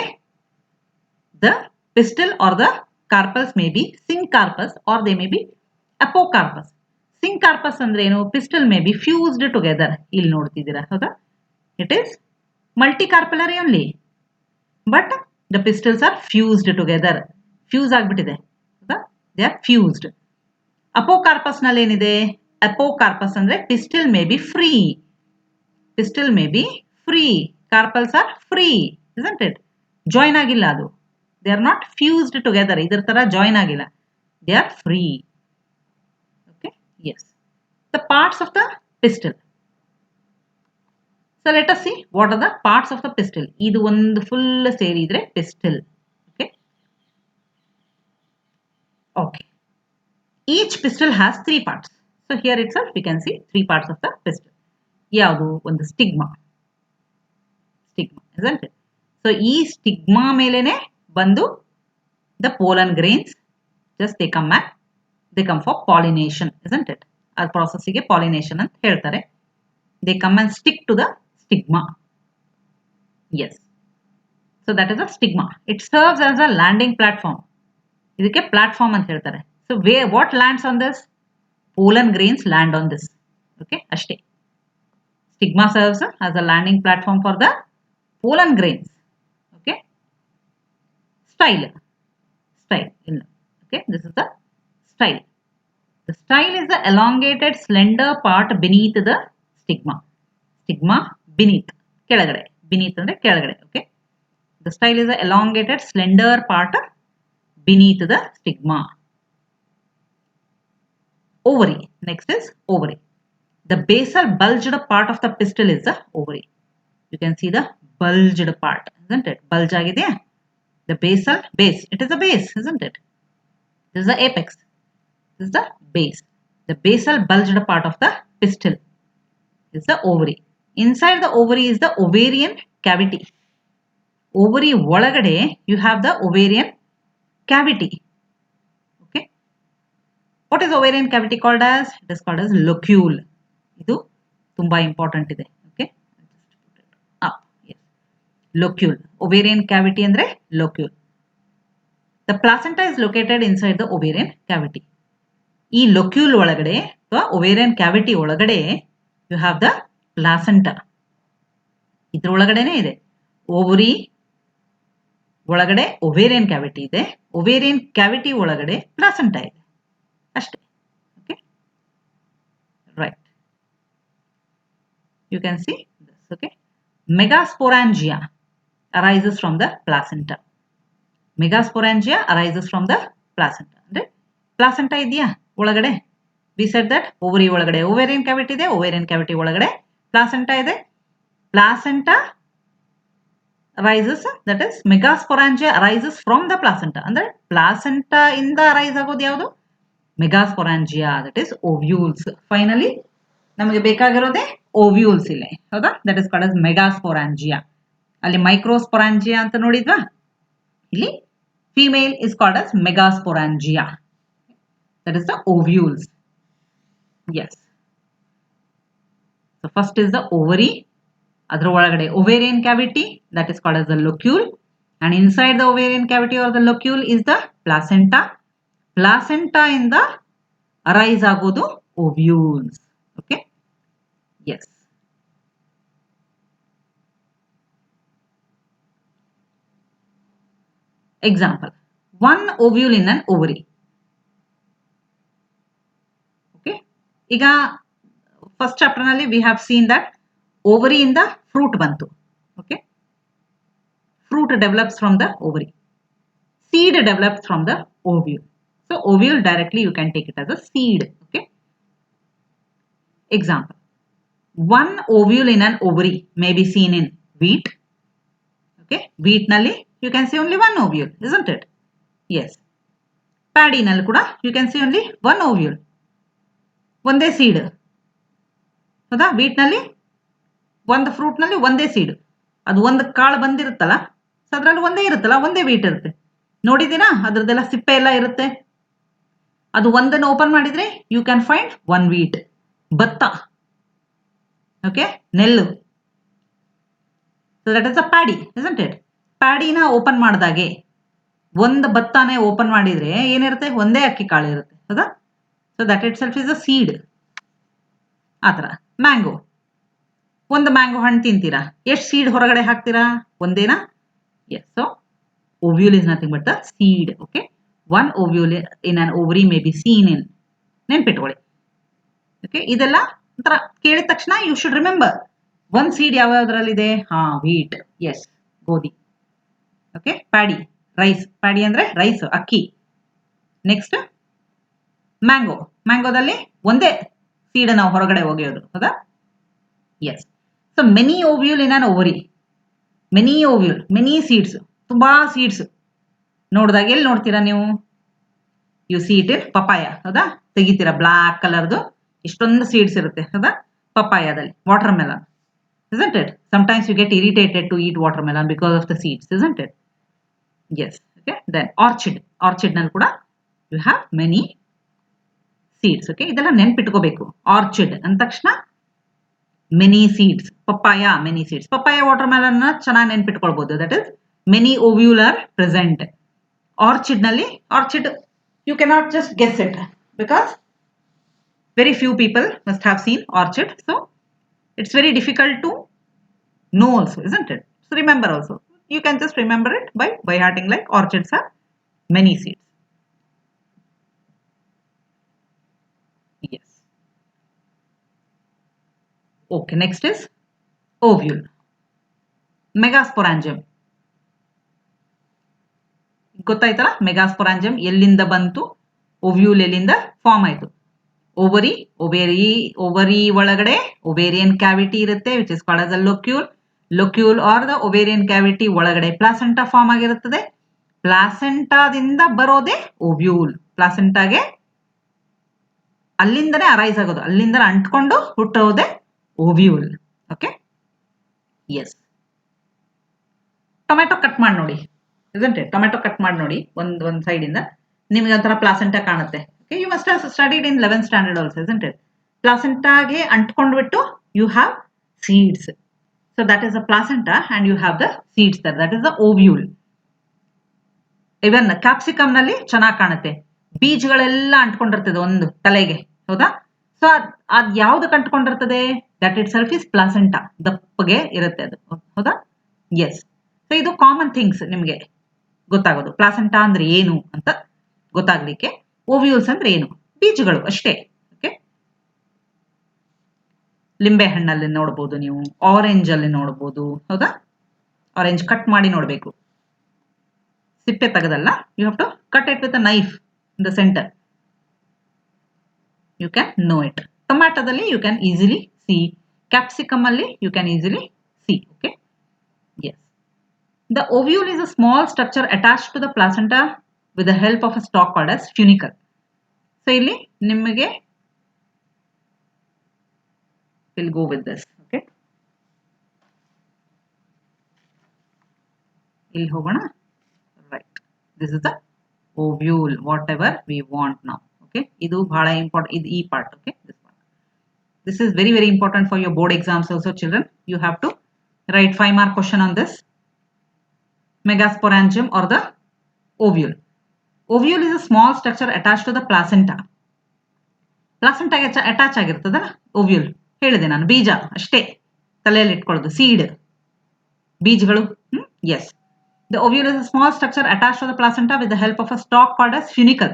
the pistil or the carpels may be syncarpus or they may be apocarpus. Syncarpus ಅಂದ್ರೆ ಏನು? Pistil may be fused together. ಇಲ್ಲಿ ನೋಡ್ತಿದ್ದೀರಾ, ಹೌದಾ? It is multicarpellary only, but the pistils are fused together. Fuse ಆಗ್ಬಿಟ್ಟಿದೆ, ಹೌದಾ? They are fused. Apocarpus ನಲ್ಲಿ ಏನಿದೆ? Apocarpus ಅಂದ್ರೆ pistil may be free. Pistil may be free. Carpels are free, isn't it? Join ಆಗಿಲ್ಲ ಅದು. They are not fused together. ಇದರ ತರ join ಆಗಿಲ್ಲ. They are free. Okay? Yes. The parts of the pistil. So let us see what are the parts of the pistil. ಇದು ಒಂದು full ಸೇರಿದ್ರೆ pistil. Okay? Okay. Each pistil has 3 parts. So here itself we can see 3 parts of the pistil. ಯಾವುದು? ಒಂದು stigma. Stigma, isn't it? So ಈ stigma ಮೇಲೆನೆ ಬಂದು the pollen grains just they come for pollination, isn't it? ಆ process ಗೆ pollination ಅಂತ ಹೇಳ್ತಾರೆ. They come and stick to the stigma. Yes. So that is a stigma. It serves as a landing platform. ಇದಕ್ಕೆ platform ಅಂತ ಹೇಳ್ತಾರೆ. So what lands on this? Pollen grains land on this. Okay? ಅಷ್ಟೇ. Stigma serves as a landing platform for the pollen grains. Okay? Style. Okay? This is the style. The style is the elongated slender part beneath the stigma. Stigma beneath. ಕೆಳಗಡೆ. Beneath ಅಂದ್ರೆ ಕೆಳಗಡೆ. Okay? The style is the elongated slender part beneath the stigma. Ovary. Next is ovary. The basal bulged part of the pistil is the ovary. You can see the bulged part, isn't it? Bulge ಆಗಿದೆಯಾ? The basal base. It is a base, isn't it? This is the apex. This is the base. The basal bulged part of the pistil is the ovary. Inside the ovary is the ovarian cavity. Ovary ಒಳಗಡೆ you have the ovarian cavity. Okay? What is ovarian cavity called as? It is called as locule. ಇದು ತುಂಬಾ important ಇದೆ. Okay? Up. Yes. Locule. Ovarian cavity ಅಂದ್ರೆ locule. The placenta is located inside the ovarian cavity. ಈ locule ಒಳಗಡೆ ಅಥವಾ ovarian cavity ಒಳಗಡೆ you have the placenta. ಇದ್ರ ಒಳಗಡೆನೇ ಇದೆ. ovary ಒಳಗಡೆ ovarian cavity ಇದೆ. ovarian cavity ಒಳಗಡೆ placenta ಇದೆ. ಅಷ್ಟೇ. Okay? Right. You can see this. Okay? Megasporangia arises from the placenta. Megasporangia arises from the placenta. ಅಂದ್ರೆ placenta ಇದೆಯಾ ಒಳಗಡೆ? We said that ovary ಒಳಗಡೆ ovarian cavity ಇದೆ. ovarian cavity ಒಳಗಡೆ placenta ಇದೆ. Placenta arises, that is megasporangia arises from the placenta. ಅಂದ್ರೆ placenta ಇಂದ arise ಆಗೋದು ಯಾವುದು? Megasporangia, that is ovules. Finally, ನಮಗೆ ಬೇಕಾಗಿರೋದೇ ಓವ್ಯೂಲ್ಸ್ ಇಲ್ಲಿ, ಹೌದಾ? That is called as megasporangia. ಅಲ್ಲಿ ಮೈಕ್ರೋಸ್ಪೊರಾಂಜಿಯಾ ಅಂತ ನೋಡಿದ್ವಾ? ಇಲ್ಲಿ female is called as megasporangia. That is the ovules. Yes. So first is the ovary. ಅದರ ಒಳಗಡೆ ovarian cavity, that is called as the locule, and inside the ovarian cavity or the locule is the placenta. Placenta ಇಂದ arise ಆಗೋದು ovules. Okay. Yes. Example, one ovule in an ovary. Okay. ಈಗ first chapter ನಲ್ಲಿ we have seen that ovary ಇಂದ fruit ಬಂತು. Okay. Fruit develops from the ovary. Seed develops from the ovule. So ovule directly you can take it as a seed. Okay. Example, one ovule in an ovary may be seen in wheat. Okay. Wheat nalli you can see only one ovule, isn't it? Yes. Paddy nalli kuda you can see only one ovule. ಒಂದೇ seed, ಹೌದಾ? Wheat ನಲ್ಲಿ ಒಂದು fruit ನಲ್ಲಿ ಒಂದೇ seed, ಅದು ಒಂದು ಕಾಳು ಬಂದಿರುತ್ತಲ್ಲ, so ಅದ್ರಲ್ಲಿ ಒಂದೇ ಇರುತ್ತಲ್ಲ, ಒಂದೇ ವೀಟ್ ಇರುತ್ತೆ. ನೋಡಿದ್ದೀರಾ? ಅದ್ರದ್ದೆಲ್ಲ ಸಿಪ್ಪೆ ಎಲ್ಲ ಇರುತ್ತೆ. ಅದು ಒಂದನ್ನು ಓಪನ್ ಮಾಡಿದ್ರೆ you can find one wheat. ಭತ್ತ, ಓಕೆ, ನೆಲ್ಲು. So that is a paddy, isn't it? ಪ್ಯಾಡಿನ ಓಪನ್ ಮಾಡಿದಾಗೆ ಒಂದು ಭತ್ತನೇ ಓಪನ್ ಮಾಡಿದ್ರೆ ಏನಿರುತ್ತೆ? ಒಂದೇ ಅಕ್ಕಿ ಕಾಳು ಇರುತ್ತೆ, ಹೌದಾ? So that itself is a seed. ಆ ಥರ ಮ್ಯಾಂಗೋ, ಒಂದು ಮ್ಯಾಂಗೋ ಹಣ್ಣು ತಿಂತೀರಾ, ಎಷ್ಟು ಸೀಡ್ ಹೊರಗಡೆ ಹಾಕ್ತೀರಾ? ಒಂದೇನಾ? Yes. So ovule is nothing but the seed. Okay. One ovule in an ovary may be seen in. ನೆನ್ಪಿಟ್ಕೊಳ್ಳಿ. ಓಕೆ. ಇದೆಲ್ಲ ಒಂಥರ ಕೇಳಿದ ತಕ್ಷಣ ಯು ಶುಡ್ ರಿಮೆಂಬರ್. ಒಂದು ಸೀಡ್ ಯಾವ್ಯಾವ್ದ್ರಲ್ಲಿದೆ? ವೀಟ್. ಎಸ್, ಗೋಧಿ. ಓಕೆ. Paddy, rice. ಪ್ಯಾಡಿ ಅಂದ್ರೆ ರೈಸ್, ಅಕ್ಕಿ. Next mango. ಮ್ಯಾಂಗೋದಲ್ಲಿ ಒಂದೇ ಸೀಡ್ ನಾವು ಹೊರಗಡೆ ಒಗೆಯೋದು, ಹೌದಾ? Yes. So many ovule in an ovary. Many ovule, many seeds, ತುಂಬಾ ಸೀಡ್ಸ್. ನೋಡಿದಾಗ ಎಲ್ಲಿ ನೋಡ್ತೀರಾ ನೀವು? You see it in papaya, ಹೌದಾ? ತೆಗಿತೀರಾ ಬ್ಲಾಕ್ ಕಲರ್ದು ಇಷ್ಟೊಂದು ಸೀಡ್ಸ್ ಇರುತ್ತೆ, ಹೌದಾ? ಪಪಾಯದಲ್ಲಿ. Watermelon, isn't it? Sometimes you get irritated to eat watermelon because of the seeds, isn't it? Yes. Okay. Then orchid. Orchid ನಲ್ಲಿ ಕೂಡ you have many seeds. Okay. ಇದೆಲ್ಲ ನೆನ್ಪಿಟ್ಕೋಬೇಕು. ಆರ್ಚಿಡ್ ಅಂದ ತಕ್ಷಣ many seeds. Papaya many seeds. Papaya watermelon ಚೆನ್ನಾಗಿ ನೆನ್ಪಿಟ್ಕೊಳ್ಬಹುದು. That is many ovule are present. Orchid ನಲ್ಲಿ, orchid you cannot just guess it because very few people must have seen orchid. So it's very difficult to know also, isn't it? So remember also. You can just remember it by hearting like orchids have many seeds. Yes. Okay, next is ovule. Megasporangium. ಗೊತ್ತಾಯ್ತಲ್ಲ? ಮೆಗಾಸ್ಪೊರಾಂಜಿಯಂ ಎಲ್ಲಿಂದ ಬಂತು, ovule ಎಲ್ಲಿಂದ form ಆಯ್ತು. Ovary, ovary ಒಳಗಡೆ ovarian cavity ಇರುತ್ತೆ, which is called as a locule. Locule are the ovarian cavity ಒಳಗಡೆ placenta form ಆಗಿರುತ್ತದೆ. ಪ್ಲಾಸೆಂಟಾದಿಂದ ಬರೋದೇ ಓವ್ಯೂಲ್. ಪ್ಲಾಸೆಂಟಾಗೆ ಅಲ್ಲಿಂದನೇ ಅರೈಸ್ ಆಗೋದು, ಅಲ್ಲಿಂದ ಅಂಟ್ಕೊಂಡು ಹುಟ್ಟೋದೇ ovule. Okay. Yes. Tomato cut ಮಾಡಿ ನೋಡಿ, isn't it? ಟೊಮೆಟೊ ಕಟ್ ಮಾಡಿ ನೋಡಿ ಒಂದ್ ಸೈಡ್ ಇಂದ, ನಿಮ್ಗೆ ಒಂಥರ ಪ್ಲಾಸೆಂಟಾ ಕಾಣುತ್ತೆ. Okay, you must have studied in 11th standard also, isn't it? Placentaಗೆ ಅಂಟ್ಕೊಂಡ್ಬಿಟ್ಟು you have seeds. So that is the placenta and you have the seeds there. That is the ovule. Even capsicum ನಲ್ಲಿ ಚೆನ್ನಾಗಿ ಕಾಣುತ್ತೆ, ಬೀಜಗಳೆಲ್ಲ ಅಂಟ್ಕೊಂಡಿರ್ತದೆ ಒಂದು ತಲೆಗೆ, ಹೌದಾ? So ಅದ್ ಯಾವ್ದಕ್ಕೆ ಅಂಟ್ಕೊಂಡಿರ್ತದೆ? That itself is placenta. ದಪ್ಪಗೆ ಇರುತ್ತೆ ಅದು, ಹೌದಾ? ಎಸ್. ಸೊ ಇದು ಕಾಮನ್ ಥಿಂಗ್ಸ್ ನಿಮ್ಗೆ ಗೊತ್ತಾಗೋದು. ಪ್ಲಾಸೆಂಟಾ ಅಂದ್ರೆ ಏನು ಅಂತ ಗೊತ್ತಾಗ್ಲಿಕ್ಕೆ. ಓವ್ಯೂಲ್ಸ್ ಅಂದ್ರೆ ಏನು? ಬೀಜಗಳು ಅಷ್ಟೇ. ಓಕೆ. ಲಿಂಬೆ ಹಣ್ಣಲ್ಲಿ ನೋಡ್ಬೋದು ನೀವು, ಆರೆಂಜ್ ಅಲ್ಲಿ ನೋಡ್ಬೋದು, ಹೌದಾ? ಆರೆಂಜ್ ಕಟ್ ಮಾಡಿ ನೋಡ್ಬೇಕು, ಸಿಪ್ಪೆ ತೆಗೆದಲ್ಲ. You have to cut it with a knife in the centre. You can know it. ಟೊಮ್ಯಾಟೋದಲ್ಲಿ you can easily see. Capsicum ಅಲ್ಲಿ you can easily see. Okay. Yes. The ovule is a small structure attached to the placenta with the help of a stalk called as funicle. So ಇಲ್ಲಿ ನಿಮಗೆ we'll go with this. Okay, ಇಲ್ಲಿ ಹೋಗೋಣ. Right, this is the ovule, whatever we want now. Okay, ಇದು ಬಹಳ important, ಇದು ಈ part. Okay, this is very very important for your board exams also, children. You have to write 5 mark question on this megasporangium or the ovule. Ovule is a small structure attached to the placenta. Placenta ಗೆ attach ಆಗಿರ್ತದಲ್ಲ ovule. ಹೇಳಿದೆ ನಾನು, ಬೀಜ ಅಷ್ಟೇ ತಲೆಯಲ್ಲಿ ಇಟ್ಕೊಳ್ಳೋದು, seed ಬೀಜಗಳು. Yes, the ovule is a small structure attached to the placenta with the help of a stalk called as funicle.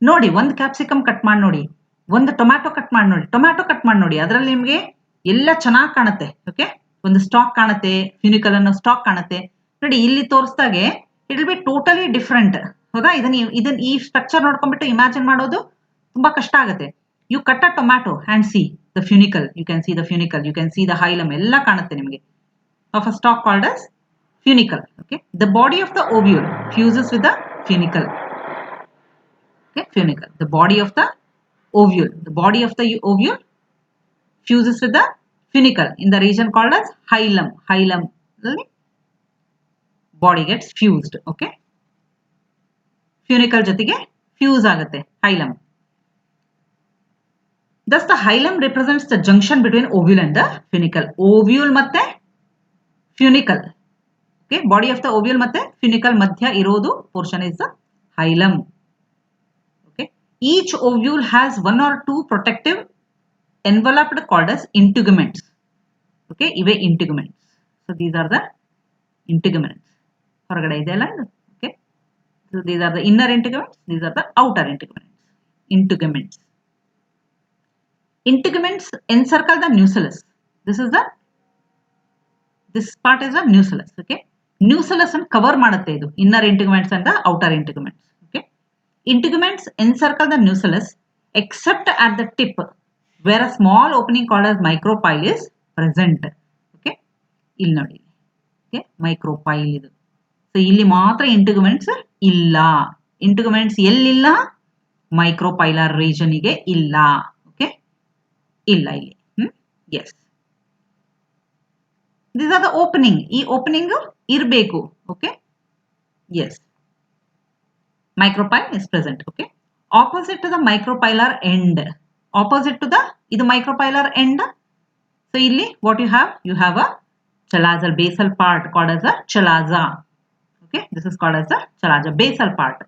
ನೋಡಿ, ಒಂದು ಕ್ಯಾಪ್ಸಿಕಮ್ ಕಟ್ ಮಾಡಿ ನೋಡಿ, ಒಂದು ಟೊಮ್ಯಾಟೊ ಕಟ್ ಮಾಡಿ ನೋಡಿ, ಅದರಲ್ಲಿ ನಿಮಗೆ ಎಲ್ಲ ಚೆನ್ನಾಗಿ ಕಾಣುತ್ತೆ. ಓಕೆ, ಒಂದು ಸ್ಟಾಕ್ ಕಾಣುತ್ತೆ, ಫ್ಯೂನಿಕಲ್ ಅನ್ನೋ ಸ್ಟಾಕ್ ಕಾಣುತ್ತೆ. ನೋಡಿ, ಇಲ್ಲಿ ತೋರಿಸ್ದಾಗೆ it will be totally different. ಹೌದಾ? ಇದನ್ನ ಈ ಸ್ಟ್ರಕ್ಚರ್ ನೋಡ್ಕೊಂಡ್ಬಿಟ್ಟು ಇಮ್ಯಾಜಿನ್ ಮಾಡೋದು ತುಂಬಾ ಕಷ್ಟ ಆಗುತ್ತೆ. You cut a tomato and see the funicle, you can see the funicle, you can see the hilum, ಎಲ್ಲ ಕಾಣುತ್ತೆ ನಿಮಗೆ. Of a stalk called as funicle. Okay, the body of the ovule fuses with the funicle. Okay, funicle, the body of the ovule, fuses with the funicle in the region called as hilum. Body gets fused. Okay, funicle ಜೊತೆಗೆ fuse ಆಗುತ್ತೆ hilum. Thus the hilum represents the junction between ovule and the funicle. Ovule ಮತ್ತೆ funicle. Okay, body of the ovule ಮತ್ತೆ funicle ಮಧ್ಯ ಇರೋದು portion is the hilum. Okay, each ovule has 1 or 2 protective enveloped called as integuments. Okay, ಇವೆ integuments. So these are the integuments. ಹೊರಗಡೆ ಇದೆ ಅಲ್ಲ. Okay, so these are the inner integuments, these are the outer integuments. Integuments encircle the nucellus. This part is the nucellus. Okay, nucellus and cover ಮಾಡುತ್ತೆ ಇದು, inner integuments and the outer integuments. Okay, integuments encircle the nucellus except at the tip where a small opening called as micropyle is present. Okay, ಇಲ್ಲಿ ನೋಡಿ. Okay, micropyle ಇದು. So ಇಲ್ಲಿ ಮಾತ್ರ integuments ಇಲ್ಲ. Integuments ಎಲ್ಲಿಲ್ಲ? Micropylar region ಗೆ ಇಲ್ಲ. Okay, ಇಲ್ಲ ಇಲ್ಲಿ. Yes, these are the opening. ಈ opening ಇರಬೇಕು. Okay, yes, micropyle is present. Okay, opposite to the micropylar end, opposite to the ಇದು micropylar end. So ಇಲ್ಲಿ what you have a chalazal basal part called as a chalaza. Okay, this is called as a chalaza, basal part.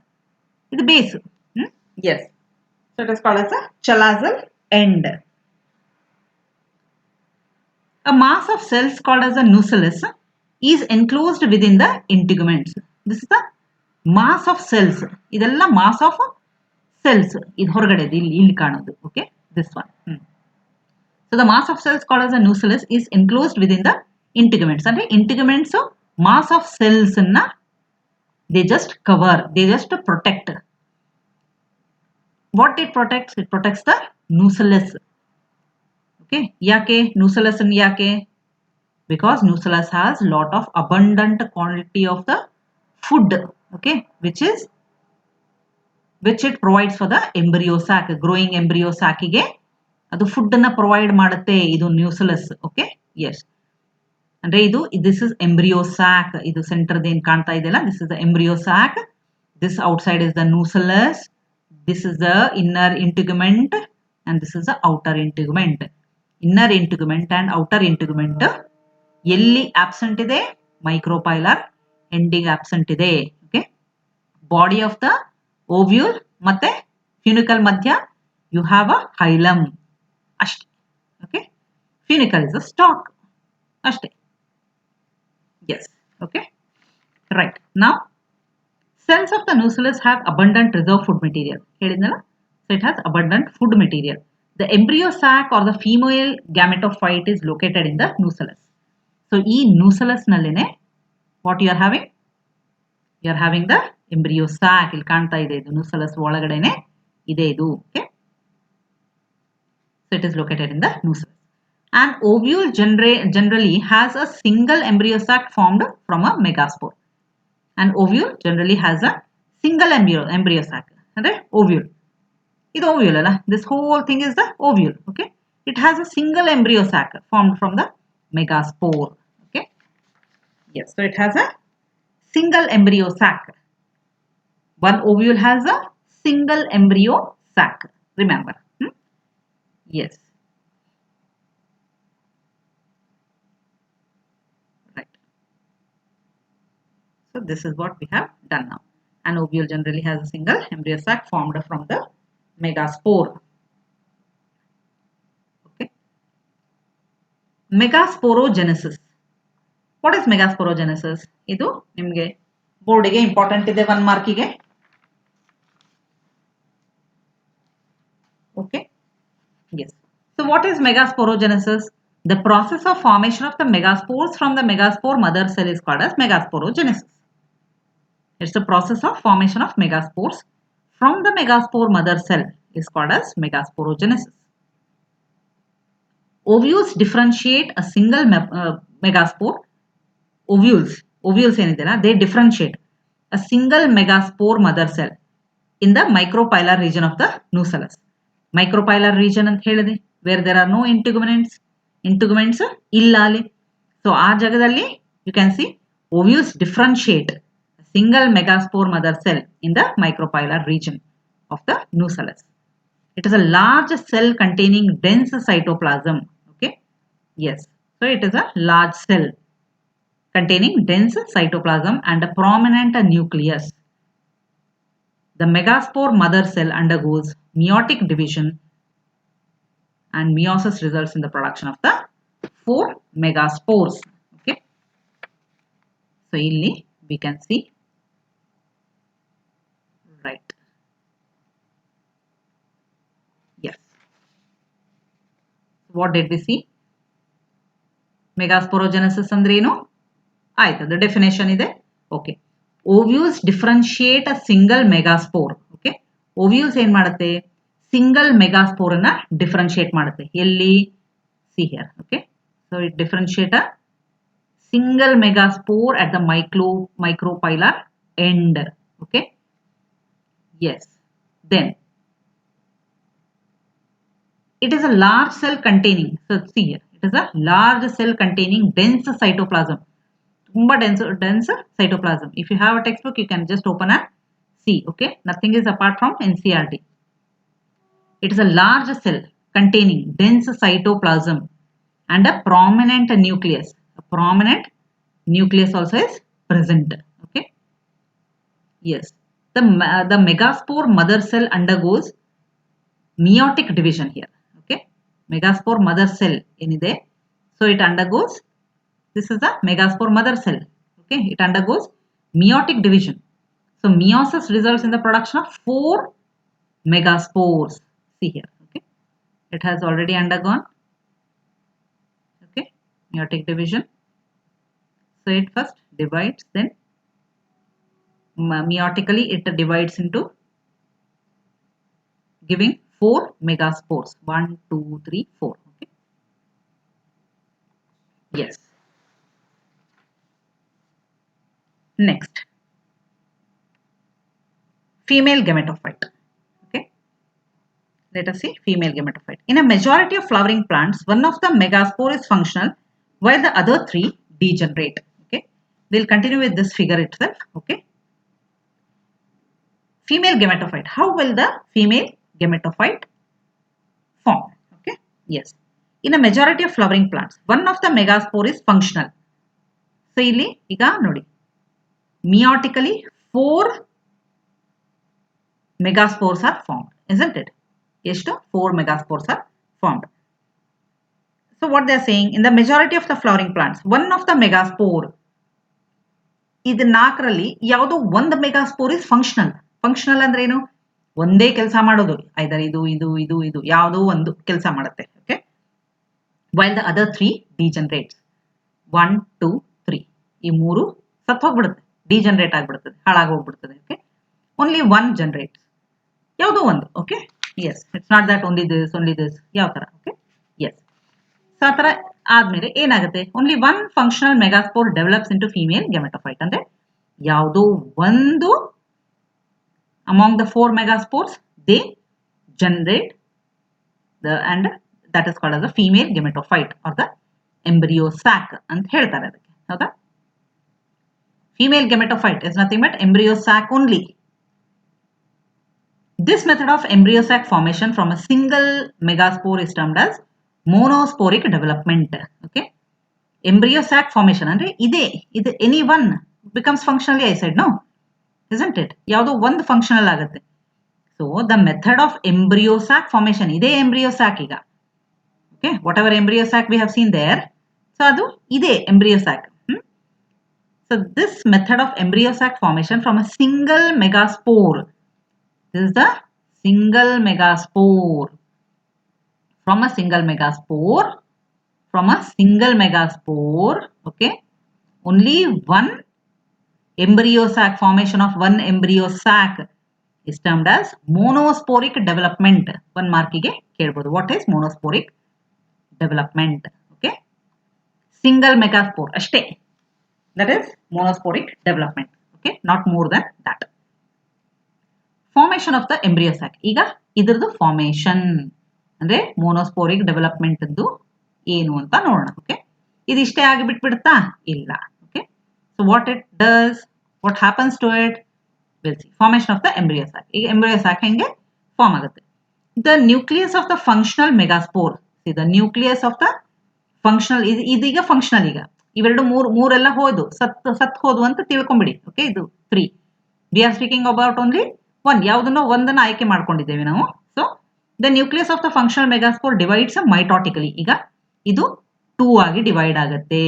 ಇದು base. Yes, so it is called as a chalazal end. A mass of cells called as a nucellus is enclosed within the integuments. This is the mass of cells. ಇದೆಲ್ಲ mass of cells. ಇದು ಹೊರಗಡೆ ಇಲ್ಲಿ ಕಾಣೋದು. Okay, this one. So the mass of cells called as a nucellus is enclosed within the integuments. ಅಂದ್ರೆ integuments mass of cells ಅನ್ನ they just cover, they just protect. What it protects? It protects the nucellus. Okay, ಯಾಕೆ nucellus ಅನ್ನು ಯಾಕೆ? Because nucellus has lot of abundant quantity of the food. Okay, which it provides for the embryo sac, growing embryo sac ಗೆ ಅದು food ಅನ್ನ provide ಮಾಡುತ್ತೆ ಇದು nucellus. Okay, yes, ಅಂದ್ರೆ ಇದು this is embryo sac. ಇದು ಸೆಂಟರ್ ಏನ್ ಕಾಣ್ತಾ ಇದೆಯಲ್ಲ, this is the embryo sac. This outside is the nucellus. This is the inner integument and this is the outer integument. Inner integument and outer integument ಎಲ್ಲಿ absent ಇದೆ? Micropylar ending absent ಇದೆ. Okay, body of the ovule ಮತ್ತೆ funicle ಮಧ್ಯ you have a hilum. ಅಷ್ಟೇ. Okay, funicle is a stalk. ಅಷ್ಟೇ. Yes. Okay, right. Now cells of the nucellus have abundant reserve food material. ಹೇಳಿದ್ನಲ್ಲ, so it has abundant food material. The embryo sac or the female gametophyte is located in the nucellus. So ಈ nucellus ನಲ್ಲಿನೆ what you are having? You are having the embryo sac. ಇಲ್ಲಿ ಕಾಣ್ತಾ ಇದೆ ಇದು nucellus ಒಳಗಡೆನೆ ಇದೆ ಇದು. Okay, so it is located in the nucellus. An ovule generally has a single embryo sac formed from a megaspore. An ovule generally has a single embryo sac. ಅಂದ್ರೆ ovule. ಇದು ovule ಅಲ್ಲ, this whole thing is the ovule. Okay, it has a single embryo sac formed from the megaspore. Okay. Yes, so it has a single embryo sac. One ovule has a single embryo sac. Remember. Yes. Right. So this is what we have done now. An ovule generally has a single embryo sac formed from the megaspore. Okay. Megasporogenesis. What is megasporogenesis? ಇದು ನಿಮಗೆ ಬೋರ್ಡಿಗೆ important ಇದೆ 1 ಮಾರ್ಕಿಗೆ. Okay. Yes. So what is megasporogenesis? The process of formation of the megaspores from the megaspore mother cell is called as megasporogenesis. It's the process of formation of megaspores from the megaspore mother cell is called as megasporogenesis. Ovules differentiate a single megaspore. Ovules ಏನಿದೆಯಲ್ಲ, they differentiate a single megaspore mother cell in the micropylar region of the nucellus. Micropylar region ಅಂತ ಹೇಳಿದೆ, where there are no integuments ಇಲ್ಲ ಅಲ್ಲಿ. So ಆ ಜಾಗದಲ್ಲಿ you can see ovules differentiate a single megaspore mother cell in the micropylar region of the nucellus. It is a large cell containing dense cytoplasm. Okay. Yes. So it is a large cell containing dense cytoplasm and a prominent nucleus. The megaspore mother cell undergoes meiotic division and meiosis results in the production of the 4 megaspores. Okay. So illi we can see, right. Yes. What did we see? Megasporogenesis ಅಂದ್ರೆ ಏನು? ಆಯ್ತು, the definition ಇದೆ. Okay. Ovules differentiate a single megaspore. Okay. Ovules ಏನು ಮಾಡುತ್ತೆ? Single megaspore ಅನ್ನ differentiate ಮಾಡುತ್ತೆ. ಎಲ್ಲಿ? See here. Okay. So it differentiate a single megaspore at the micropylar end. Okay. Yes. Then it is a large cell containing. So see here. It is a large cell containing dense cytoplasm. Tumba dense cytoplasm. If you have a textbook, you can just open and see. Okay. Nothing is apart from NCERT. It is a large cell containing dense cytoplasm and a prominent nucleus. A prominent nucleus also is present. Okay. Yes. The megaspore mother cell undergoes meiotic division here. Okay. Megaspore mother cell ಏನಿದೆ, so it undergoes, this is the megaspore mother cell. Okay. It undergoes meiotic division. So meiosis results in the production of 4 megaspores. See here. Okay. It has already undergone, okay, meiotic division. So it first divides, then meiotically it divides into giving 4 megaspores. 1, 2, 3, 4. Okay. Yes. Next, female gametophyte. Okay. Let us see female gametophyte. In a majority of flowering plants, one of the megaspore is functional while the other 3 degenerate. Okay. We'll continue with this figure itself. Okay. Female gametophyte. How will the female gametophyte form? Okay. Yes. In a majority of flowering plants, one of the megaspore is functional. So ಇಲ್ಲಿ ಈಗ ನೋಡಿ, meiotically 4 megaspores are formed, isn't it? ಎಷ್ಟು? 4 megaspores are formed. So what they are saying, in the majority of the flowering plants, one of the megaspore, ಇದು 4ರಲ್ಲಿ ಯಾವುದೋ ಒಂದು megaspore is functional. Functional ಅಂದ್ರೆ ಏನು? ಒಂದೇ ಕೆಲಸ ಮಾಡೋದು, ಐದರ್ ಇದು ಯಾವುದೋ ಒಂದು ಕೆಲಸ ಮಾಡುತ್ತೆ. ಓಕೆ. While the other 3 ಡಿಜನರೇಟ್ಸ್. 1, 2, 3 ಈ 3 ಸತ್ತು ಹೋಗ್ಬಿಡುತ್ತೆ, ಡಿಜನರೇಟ್ ಆಗ್ಬಿಡ್ತದೆ, ಹಾಳಾಗಿ ಹೋಗ್ಬಿಡ್ತದೆ. ಓಕೆ. ಓನ್ಲಿ 1 ಜನರೇಟ್ಸ್, ಯಾವುದೋ ಒಂದು. Okay. Yes, it's not that only this ಯಾವ ತರ. ಓಕೆ. ಎಸ್. ಸೊ ಆ ತರ ಆದ್ಮೇಲೆ ಏನಾಗುತ್ತೆ, only 1 functional megaspore develops into female gametophyte. ಅಂದ್ರೆ ಯಾವುದೋ ಒಂದು among the 4 megaspores they generate and that is called as the female gametophyte or the embryo sac ಅಂತ ಹೇಳ್ತಾರೆ ಅದಕ್ಕೆ ಹೌದಾ female gametophyte is nothing but embryo sac only. This method of embryo sac formation from a single megaspore is termed as monosporic development. Okay, embryo sac formation andre ide any one becomes functionally, I said, no, isn't it? Yavado one functional agutte. So the method of embryo sac formation ide embryo sac iga. Okay, whatever embryo sac we have seen there, so adu ide embryo sac. So this method of embryo sac formation from a single megaspore, this is the single megaspore, from a single megaspore, okay, only one embryo sac, formation of one embryo sac is termed as monosporic development. One mark ige kelbodu. What is monosporic development? Okay, single megaspore ashte, that is monosporic development. Okay, not more than that. Formation of the embryo sac. Iga idradu formation andre monosporic development ಅಂದು ಏನು ಅಂತ ನೋಡೋಣ. Okay, ಇದಿಷ್ಟೇ ಆಗಿ ಬಿಟ್ಬಿಡುತ್ತಾ? ಇಲ್ಲ. Okay, so what it does, what happens to it, we'll see. Formation of the embryo sac. ಈಗ embryo sac ಹೆಂಗೆ form ಆಗುತ್ತೆ? The nucleus of the functional megaspore. See, the nucleus of the functional, ಇದೀಗ functional, ಈಗ ಇವೆರಡು ಮೂರೆಲ್ಲ ಹೋದು ಸತ್ ಹೋದು ಅಂತ ತಿಳ್ಕೊಂಬಿಡಿ. ಓಕೆ, ಇದು 3. We are speaking about only one. ಯಾವುದನ್ನೋ ಒಂದನ್ನು ಆಯ್ಕೆ ಮಾಡ್ಕೊಂಡಿದ್ದೇವೆ ನಾವು. So the nucleus of the functional megaspore divides mitotically. ಈಗ ಇದು 2 ಆಗಿ ಡಿವೈಡ್ ಆಗುತ್ತೆ.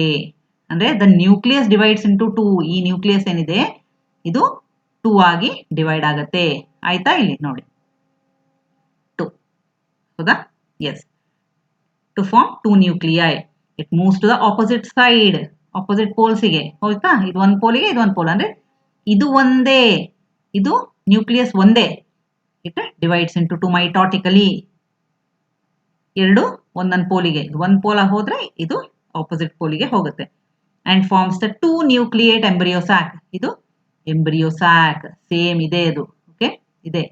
ಅಂದ್ರೆ the nucleus divides into 2. ಈ ನ್ಯೂಕ್ಲಿಯಸ್ ಏನಿದೆ ಇದು 2 ಆಗಿ ಡಿವೈಡ್ ಆಗುತ್ತೆ. ಆಯ್ತಾ? ಇಲ್ಲಿ ನೋಡಿ 2. ಹೌದಾ? S. To form 2 nuclei. It moves to the opposite side. Opposite poles ಗೆ ಹೋಯ್ತಾ? ಇದು ಒಂದು ಪೋಲಿಗೆ ಇದು ಒಂದು ಪೋಲ್. ಅಂದ್ರೆ ಇದು ಒಂದೇ, ಇದು ನ್ಯೂಕ್ಲಿಯಸ್ ಒಂದೇ. It divides into 2 mitotically. ಎರಡು ಒಂದೊಂದು ಪೋಲಿಗೆ, ಒಂದು ಪೋಲ ಹೋದ್ರೆ ಇದು ಆಪೋಸಿಟ್ ಪೋಲಿಗೆ ಹೋಗುತ್ತೆ. And forms the 2 nucleate embryo sac. ಇದು embryo sac. ಸೇಮ್ ಇದೆ ಇದು. ಓಕೆ, ಇದೆ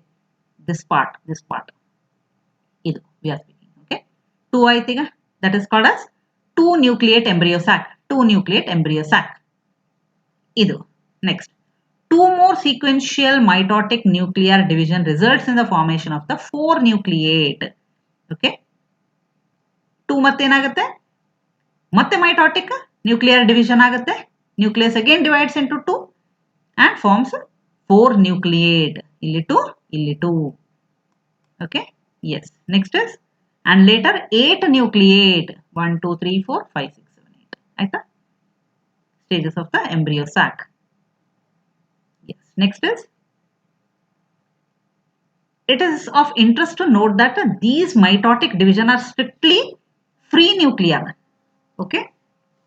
this part. ಇದು we are speaking. Okay, 2 ಆಯ್ತು ಈಗ. That is called as 2 nucleate embryo sac. 2 nucleate embryo sac. ಇದು next. 2 more sequential mitotic nuclear division results in the formation of the 4 nucleate. Okay, 2 ಮತ್ತೆ ಏನಾಗುತ್ತೆ? ಮತ್ತೆ mitotic nuclear division ಆಗುತ್ತೆ. Nucleus again divides into 2 and forms 4 nucleate. ಇಲ್ಲಿ 2, ಇಲ್ಲಿ 2. Okay, yes. Next is, and later 8 nucleate. 1, 2, 3, 4, 5, 6, 7, 8. ಆಯ್ತಾ? Stages of the embryo sac. Yes. Next is, it is of interest to note that these mitotic division are strictly free nuclear. Okay,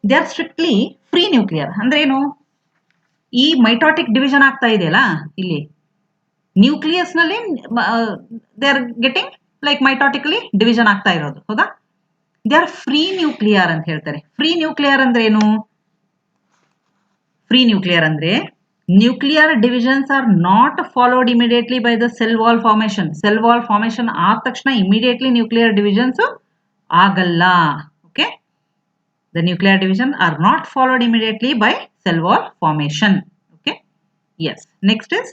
they are strictly free nuclear. ಅಂದ್ರೆ ಏನು? ಈ mitotic division ಆಗ್ತಾ ಇದೆಯಲ್ಲ ಇಲ್ಲಿ nucleus ನಲ್ಲಿ they are getting like mitotically division ಆಗ್ತಾ ಇರೋದು. ಹೌದಾ? ದೇ ಆರ್ ಫ್ರೀ ನ್ಯೂಕ್ಲಿಯರ್ ಅಂತ ಹೇಳ್ತಾರೆ. ಫ್ರೀ ನ್ಯೂಕ್ಲಿಯರ್ ಅಂದ್ರೆ ಏನು? ಫ್ರೀ ನ್ಯೂಕ್ಲಿಯರ್ ಅಂದ್ರೆ nuclear divisions are not followed immediately by the cell wall formation. Cell wall formation ಆದ ತಕ್ಷಣ immediately nuclear divisions ಆಗಲ್ಲ. Okay, the nuclear division are not followed immediately by cell wall formation. Okay, yes. Next is,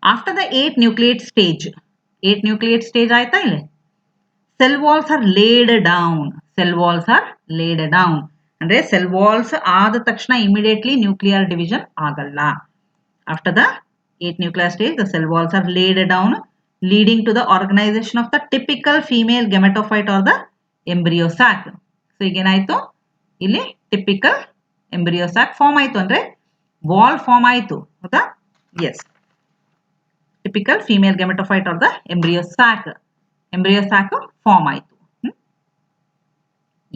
after the 8 nucleate stage, 8 nucleate stage ಆಯ್ತಾ ಇಲ್ಲಿ, cell walls are laid down. Cell walls are laid down. ಅಂದ್ರೆ cell walls ಆದ ತಕ್ಷಣ immediately nuclear division ಆಗಲ್ಲ. After the 8 nuclear stage the cell walls are laid down, leading to the organisation of the typical female gametophyte or the embryo sac. So ಈಗೇನಾಯ್ತು ಇಲ್ಲಿ typical embryo sac form ಆಯ್ತು, ಅಂದ್ರೆ wall form ಆಯ್ತು. ಹೌದಾ? Yes, typical female gametophyte or the embryo sac form ಆಯ್ತು.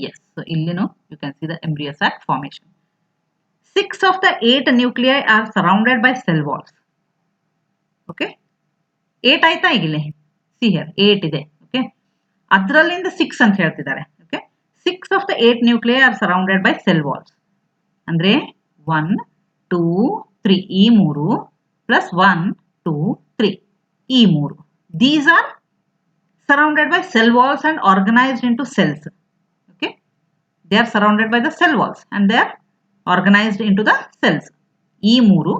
Yes, so illino you can see the embryo sac formation. 6 of the 8 nuclei are surrounded by cell walls. Okay, 8 ಆಯ್ತಾ ಈಗಿಲ್ಲಿ? See here 8 ಇದೆ. Okay, ಅದರಲ್ಲಿಂದ 6 ಅಂತ ಹೇಳ್ತಿದ್ದಾರೆ. Okay, 6 of the 8 nuclei are surrounded by cell walls. ಅಂದ್ರೆ 1, 2, 3 ಈ 3 plus 1, 2, 3 ಈ 3. These are surrounded by cell walls and organized into cells. Okay, they are surrounded by the cell walls and they are organized into the cells. E ಮೂರು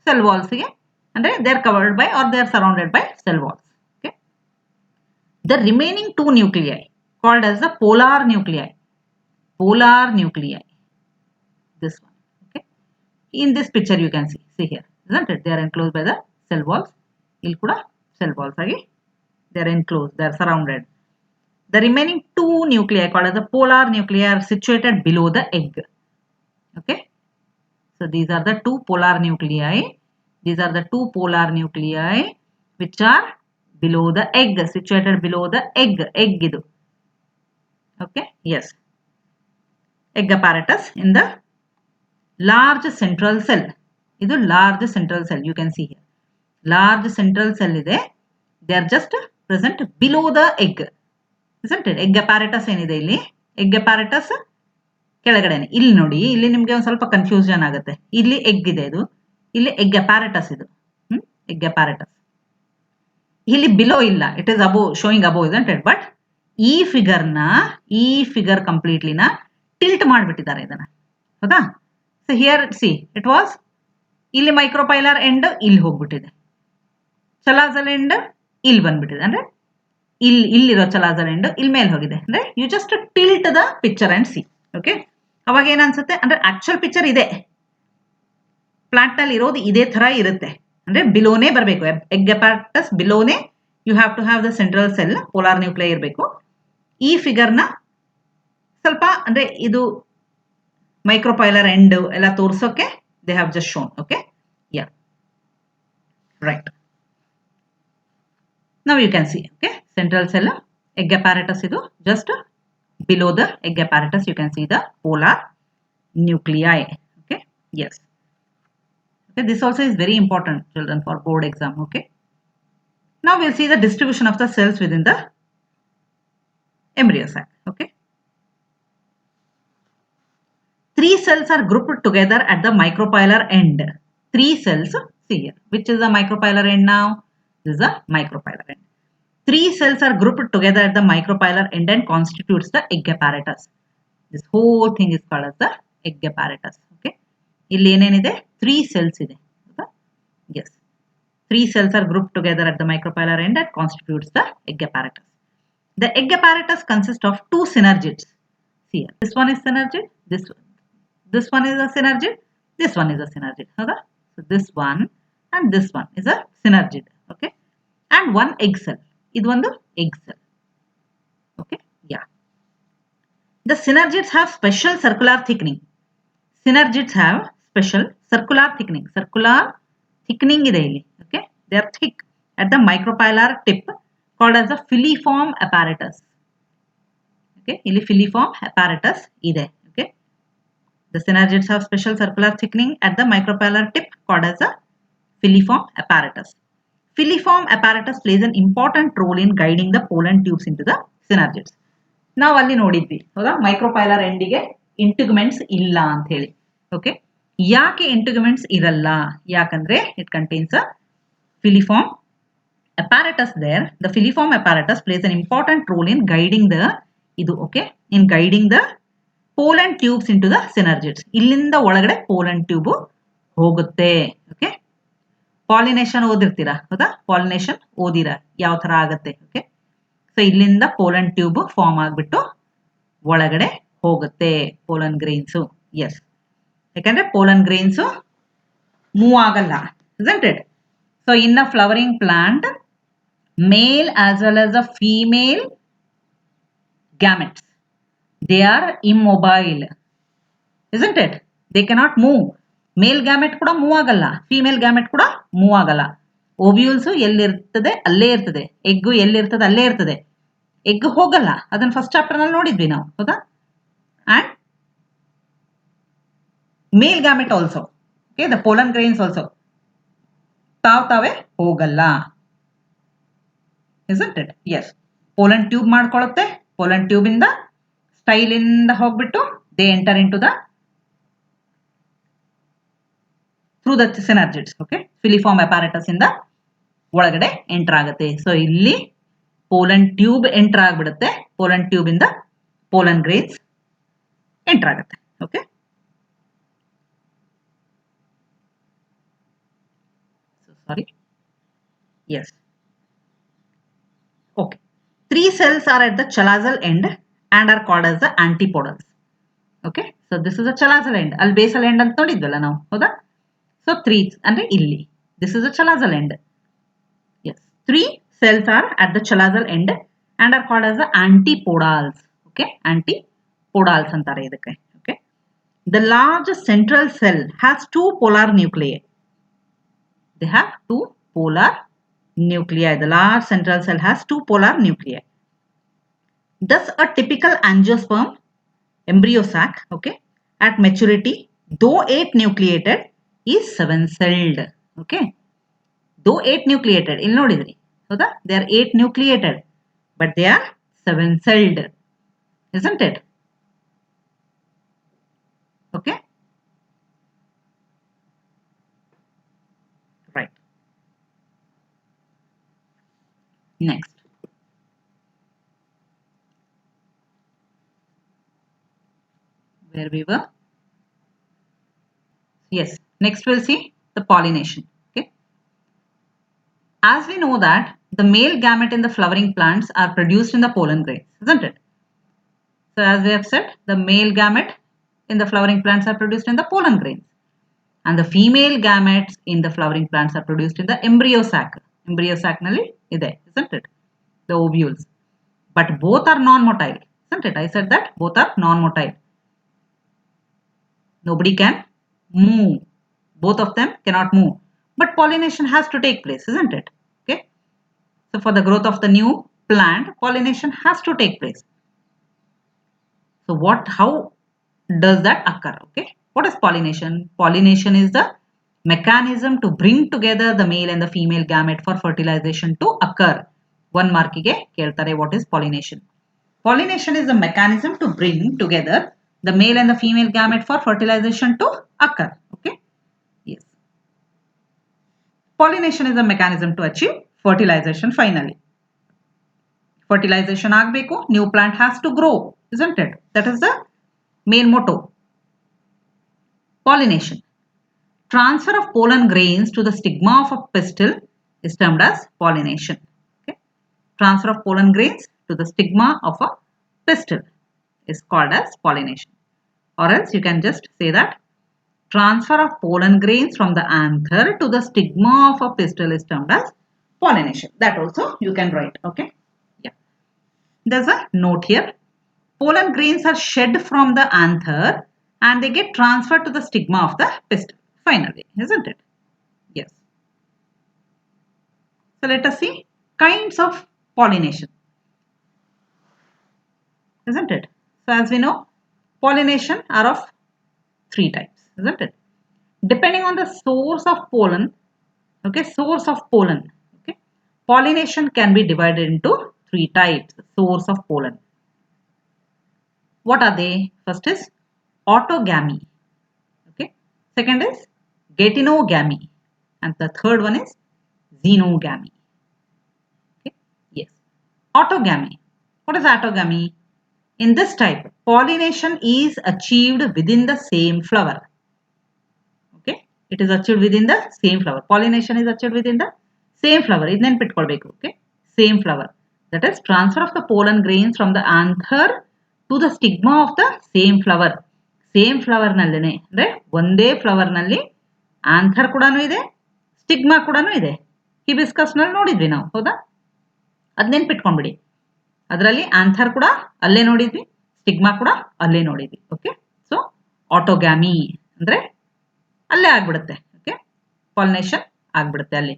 cell walls ಗೆ ಅಂದ್ರೆ they are covered by or they are surrounded by cell walls. Okay, the remaining two nuclei called as the polar nuclei. This one. Okay, in this picture you can see here, isn't it? They are enclosed by the cell walls. ಇಲ್ಲಿ ಕೂಡ cell walls ಆಗಿ they are enclosed, they are surrounded. The remaining two nuclei called as the polar nuclei are situated below the egg. Okay, so these are the two polar nuclei. These are the two polar nuclei which are below the egg, situated below the egg. Egg idu. Okay, yes. Egg apparatus in the large central cell. Idu large central cell. You can see here. Large central cell ide. They are just present below the egg. Isn't it? Egg apparatus ಏನಿದೆ ಇಲ್ಲಿ, egg apparatus ಕೆಳಗಡೆನೆ. ಇಲ್ಲಿ ನೋಡಿ, ಇಲ್ಲಿ ನಿಮಗೆ ಒಂದು ಸ್ವಲ್ಪ confusion ಆಗುತ್ತೆ. ಇಲ್ಲಿ ಎಗ್ ಇದೆ, ಇದು ಇಲ್ಲಿ ಎಗ್ apparatus ಇದು. Egg apparatus. ಇಲ್ಲಿ ಬಿಲೋ ಇಲ್ಲ, it is above, showing above, isn't it? But ಈ ಫಿಗರ್ ಕಂಪ್ಲೀಟ್ಲಿನ ಟಿಲ್ಟ್ ಮಾಡಿಬಿಟ್ಟಿದ್ದಾರೆ ಇದನ್ನ, ಹೌದಾ? So here C it was, ಇಲ್ಲಿ ಮೈಕ್ರೋಪೈಲರ್ ಎಂಡ್ ಇಲ್ಲಿ ಹೋಗ್ಬಿಟ್ಟಿದೆ, ಚಲಾಜಲ್ ಎಂಡ್ ಇಲ್ಲಿ ಬಂದ್ಬಿಟ್ಟಿದೆ. ಅಂದ್ರೆ ಇಲ್ಲಿರೋ ಚಲಾಜಲ್ ಎಂಡ್ ಇಲ್ಲಿ ಮೇಲೆ ಹೋಗಿದೆ. ಅಂದ್ರೆ you just tilt the picture and see. Okay, ಅವಾಗ ಏನ್ ಅನ್ಸುತ್ತೆ ಅಂದ್ರೆ ಆಕ್ಚುಯಲ್ ಪಿಕ್ಚರ್ ಇದೆ, ಪ್ಲಾಂಟ್ ನಲ್ಲಿ ಇರೋದು ಇದೇ ತರ ಇರುತ್ತೆ. ಅಂದ್ರೆ ಬಿಲೋನೇ ಬರಬೇಕು, ಎಗ್ ಅಪಾರಟಸ್ ಬಿಲೋನೇ you have to have the central cell, polar nuclei ಇರಬೇಕು. ಈ ಫಿಗರ್ನ ಸ್ವಲ್ಪ ಅಂದ್ರೆ ಇದು ಮೈಕ್ರೋಪೈಲರ್ ಎಂಡ್ ಎಲ್ಲ ತೋರಿಸೋಕೆ they have just shown. Okay, yeah, right. Now you can see, okay, central cell, egg apparatus idu, just below the egg apparatus you can see the polar nuclei. Okay, yes. Okay, this also is very important, children, for board exam. Okay, now we'll see the distribution of the cells within the embryo sac. Okay, 3 cells are grouped together at the micropylar end. 3 cells, see here, which is the micropylar end now? This is the micropylar end. 3 cells are grouped together at the micropylar end and constitutes the egg apparatus. This whole thing is called as the egg apparatus. Okay, ಇಲ್ಲಿ ಏನೇನಿದೆ? 3 cells ಇದೆ. Yes, 3 cells are grouped together at the micropylar end and constitutes the egg apparatus. The egg apparatus consists of 2 synergids. See here, this one is synergid, this one is a synergid, this one is a synergid. ಹೌದಾ? So this one and this one is a synergid. Okay, and one egg cell. Idu ಒಂದು egg cell. Okay, yeah. The synergids have special circular thickening. Synergids have special circular thickening. Circular thickening ಇದೆ ಇಲ್ಲಿ. Okay, they are thick at the micropylar tip called as the filiform apparatus. Okay, ಇಲ್ಲಿ filiform apparatus ಇದೆ. Okay, the synergids have special circular thickening at the micropylar tip called as the filiform apparatus. Filiform apparatus plays an important role in guiding the pollen tubes into the synergids. ನಾವು ಅಲ್ಲಿ ನೋಡಿದ್ವಿ, ಹೌದಾ? ಮೈಕ್ರೋಪೈಲರ್ ಎಂಡಿಗೆ ಇಂಟಿಗ್ಯುಮೆಂಟ್ಸ್ ಇಲ್ಲ ಅಂತ ಹೇಳಿ. Okay, ಯಾಕೆ integuments ಇರಲ್ಲ? ಯಾಕಂದ್ರೆ it contains a filiform apparatus there. The filiform apparatus plays an important role in guiding the in guiding the pollen tubes into the synergids. ಇಲ್ಲಿಂದ ಒಳಗಡೆ pollen tube ಹೋಗುತ್ತೆ. ಓಕೆ, ಪಾಲಿನೇಷನ್ ಓದಿರ್ತೀರಾ, ಹೌದಾ? ಪಾಲಿನೇಷನ್ ಓದಿರ ಯಾವ ತರ ಆಗತ್ತೆ. ಓಕೆ, ಸೊ ಇಲ್ಲಿಂದ pollen tube form ಆಗ್ಬಿಟ್ಟು ಒಳಗಡೆ ಹೋಗುತ್ತೆ ಪೋಲನ್ ಗ್ರೈನ್ಸ್. ಎಸ್, ಯಾಕಂದ್ರೆ ಪೋಲನ್ ಗ್ರೈನ್ಸ್ ಮೂವ್ ಆಗಲ್ಲ, isn't it? So in a flowering plant, male as well as the female gametes, they are immobile, isn't it? They cannot move. Male gamete ಕೂಡ move ಆಗಲ್ಲ, female gamete ಕೂಡ move ಆಗಲ್ಲ. Ovules ಎಲ್ಲಿರ್ತದೆ ಅಲ್ಲೇ ಇರ್ತದೆ, egg ಎಲ್ಲಿರ್ತದೆ ಅಲ್ಲೇ ಇರ್ತದೆ, ಎಗ್ ಹೋಗಲ್ಲ. ಅದನ್ನ ಫಸ್ಟ್ ಚಾಪ್ಟರ್ ನಲ್ಲಿ ನೋಡಿದ್ವಿ ನಾವು, ಹೌದಾ? And male gamete also, okay, the pollen grains also ತಾವೇ ಹೋಗಲ್ಲ, isn't it? Yes, pollen tube ಮಾಡ್ಕೊಳ್ಳುತ್ತೆ. ಪೋಲನ್ ಟ್ಯೂಬ್ ಇಂದ ಸ್ಟೈಲ್ ಇಂದ ಹೋಗ್ಬಿಟ್ಟು they enter into the through the synergids. Okay, filiform apparatus ಇಂದ ಒಳಗಡೆ ಎಂಟರ್ ಆಗುತ್ತೆ. ಸೊ ಇಲ್ಲಿ ಪೋಲನ್ ಟ್ಯೂಬ್ ಎಂಟರ್ ಆಗಿಬಿಡುತ್ತೆ. ಪೋಲನ್ ಟ್ಯೂಬ್ ಇಂದ ಪೋಲನ್ ಗ್ರೇನ್ಸ್ ಎಂಟರ್ ಆಗುತ್ತೆ. Okay, sorry, yes, okay. 3 cells are at the chalazal end and are called as the antipodals. Okay, so this is a chalazal end. ಅಲ್ಲಿ basal end ಅಂತ ನೋಡಿದ್ವಲ್ಲ ನಾವು, ಹೌದಾ? So 3 ಅಂದ್ರೆ ಇಲ್ಲಿ, this is a chalazal end. Yes, 3 cells are at the chalazal end and are called as the antipodals. Okay, antipodals ಅಂತಾರೆ ಇದಕ್ಕೆ. Okay, the large central cell has 2 polar nuclei. They have 2 polar nuclei. The large central cell has 2 polar nuclei. Thus, a typical angiosperm embryo sac, okay, at maturity, though 8 nucleated, is 7-celled. Okay, though 8 nucleated, ಇಲ್ಲಿ ನೋಡಿದ್ರಿ ಹೌದಾ? They are 8 nucleated, but they are 7-celled, isn't it? Okay, right. Next, where we were? Yes, next we'll see the pollination. Okay, as we know that the male gamete in the flowering plants are produced in the pollen grains, isn't it? So as we have said, the male gamete in the flowering plants are produced in the pollen grains, and the female gametes in the flowering plants are produced in the embryo sac. Embryo sac nalli ide, isn't it? The ovules. But both are non-motile, isn't it? I said that both are non-motile. Nobody can move. Both of them cannot move. But pollination has to take place, isn't it? Okay. So for the growth of the new plant, pollination has to take place. So how does that occur? Okay. What is pollination? Pollination is the mechanism to bring together the male and the female gamete for fertilization to occur. One markige keltare, what is pollination? Pollination is the mechanism to bring together the male and the female gamete for fertilization to occur. Okay. Yes. Pollination is a mechanism to achieve fertilization finally. Fertilization agbeku, new plant has to grow, isn't it? That is the main motto. Pollination. Transfer of pollen grains to the stigma of a pistil is termed as pollination. Okay. Transfer of pollen grains to the stigma of a pistil is called as pollination. Or else you can just say that transfer of pollen grains from the anther to the stigma of a pistil is termed as pollination. That also you can write. Okay. Yeah. There's a note here. Pollen grains are shed from the anther and they get transferred to the stigma of the pistil finally, isn't it? Yes. So let us see kinds of pollination, isn't it? So as we know, pollination are of 3 types, isn't it? Depending on the source of pollen, okay, source of pollen, okay, pollination can be divided into 3 types. Source of pollen. What are they? First is autogamy, okay. Second is getinogamy, and the third one is xenogamy. Okay. Yes. Autogamy. What is autogamy? In this type, pollination is achieved within the same flower. Okay, it is achieved within the same flower. Pollination is achieved within the same flower. Idnen pitkolbeku. Okay, same flower. That is transfer of the pollen grains from the anther to the stigma of the same flower. Same flower nallene andre onde flower nalli anther kudanu ide, stigma kudanu ide. Hibiscus nalli nodidvi ನಾವು, ಹೌದಾ? ಅದ್ ನೆನ್ಪಿಟ್ಕೊಂಡ್ಬಿಡಿ. ಅದರಲ್ಲಿ anther ಕೂಡ ಅಲ್ಲೇ ನೋಡಿದ್ವಿ, stigma ಕೂಡ ಅಲ್ಲೇ ನೋಡಿದ್ವಿ. ಓಕೆ, ಸೊ ಆಟೋಗ್ಯಾಮಿ ಅಂದ್ರೆ ಅಲ್ಲೇ ಆಗ್ಬಿಡುತ್ತೆ. ಓಕೆ, ಪಾಲಿನೇಷನ್ ಆಗ್ಬಿಡುತ್ತೆ ಅಲ್ಲಿ.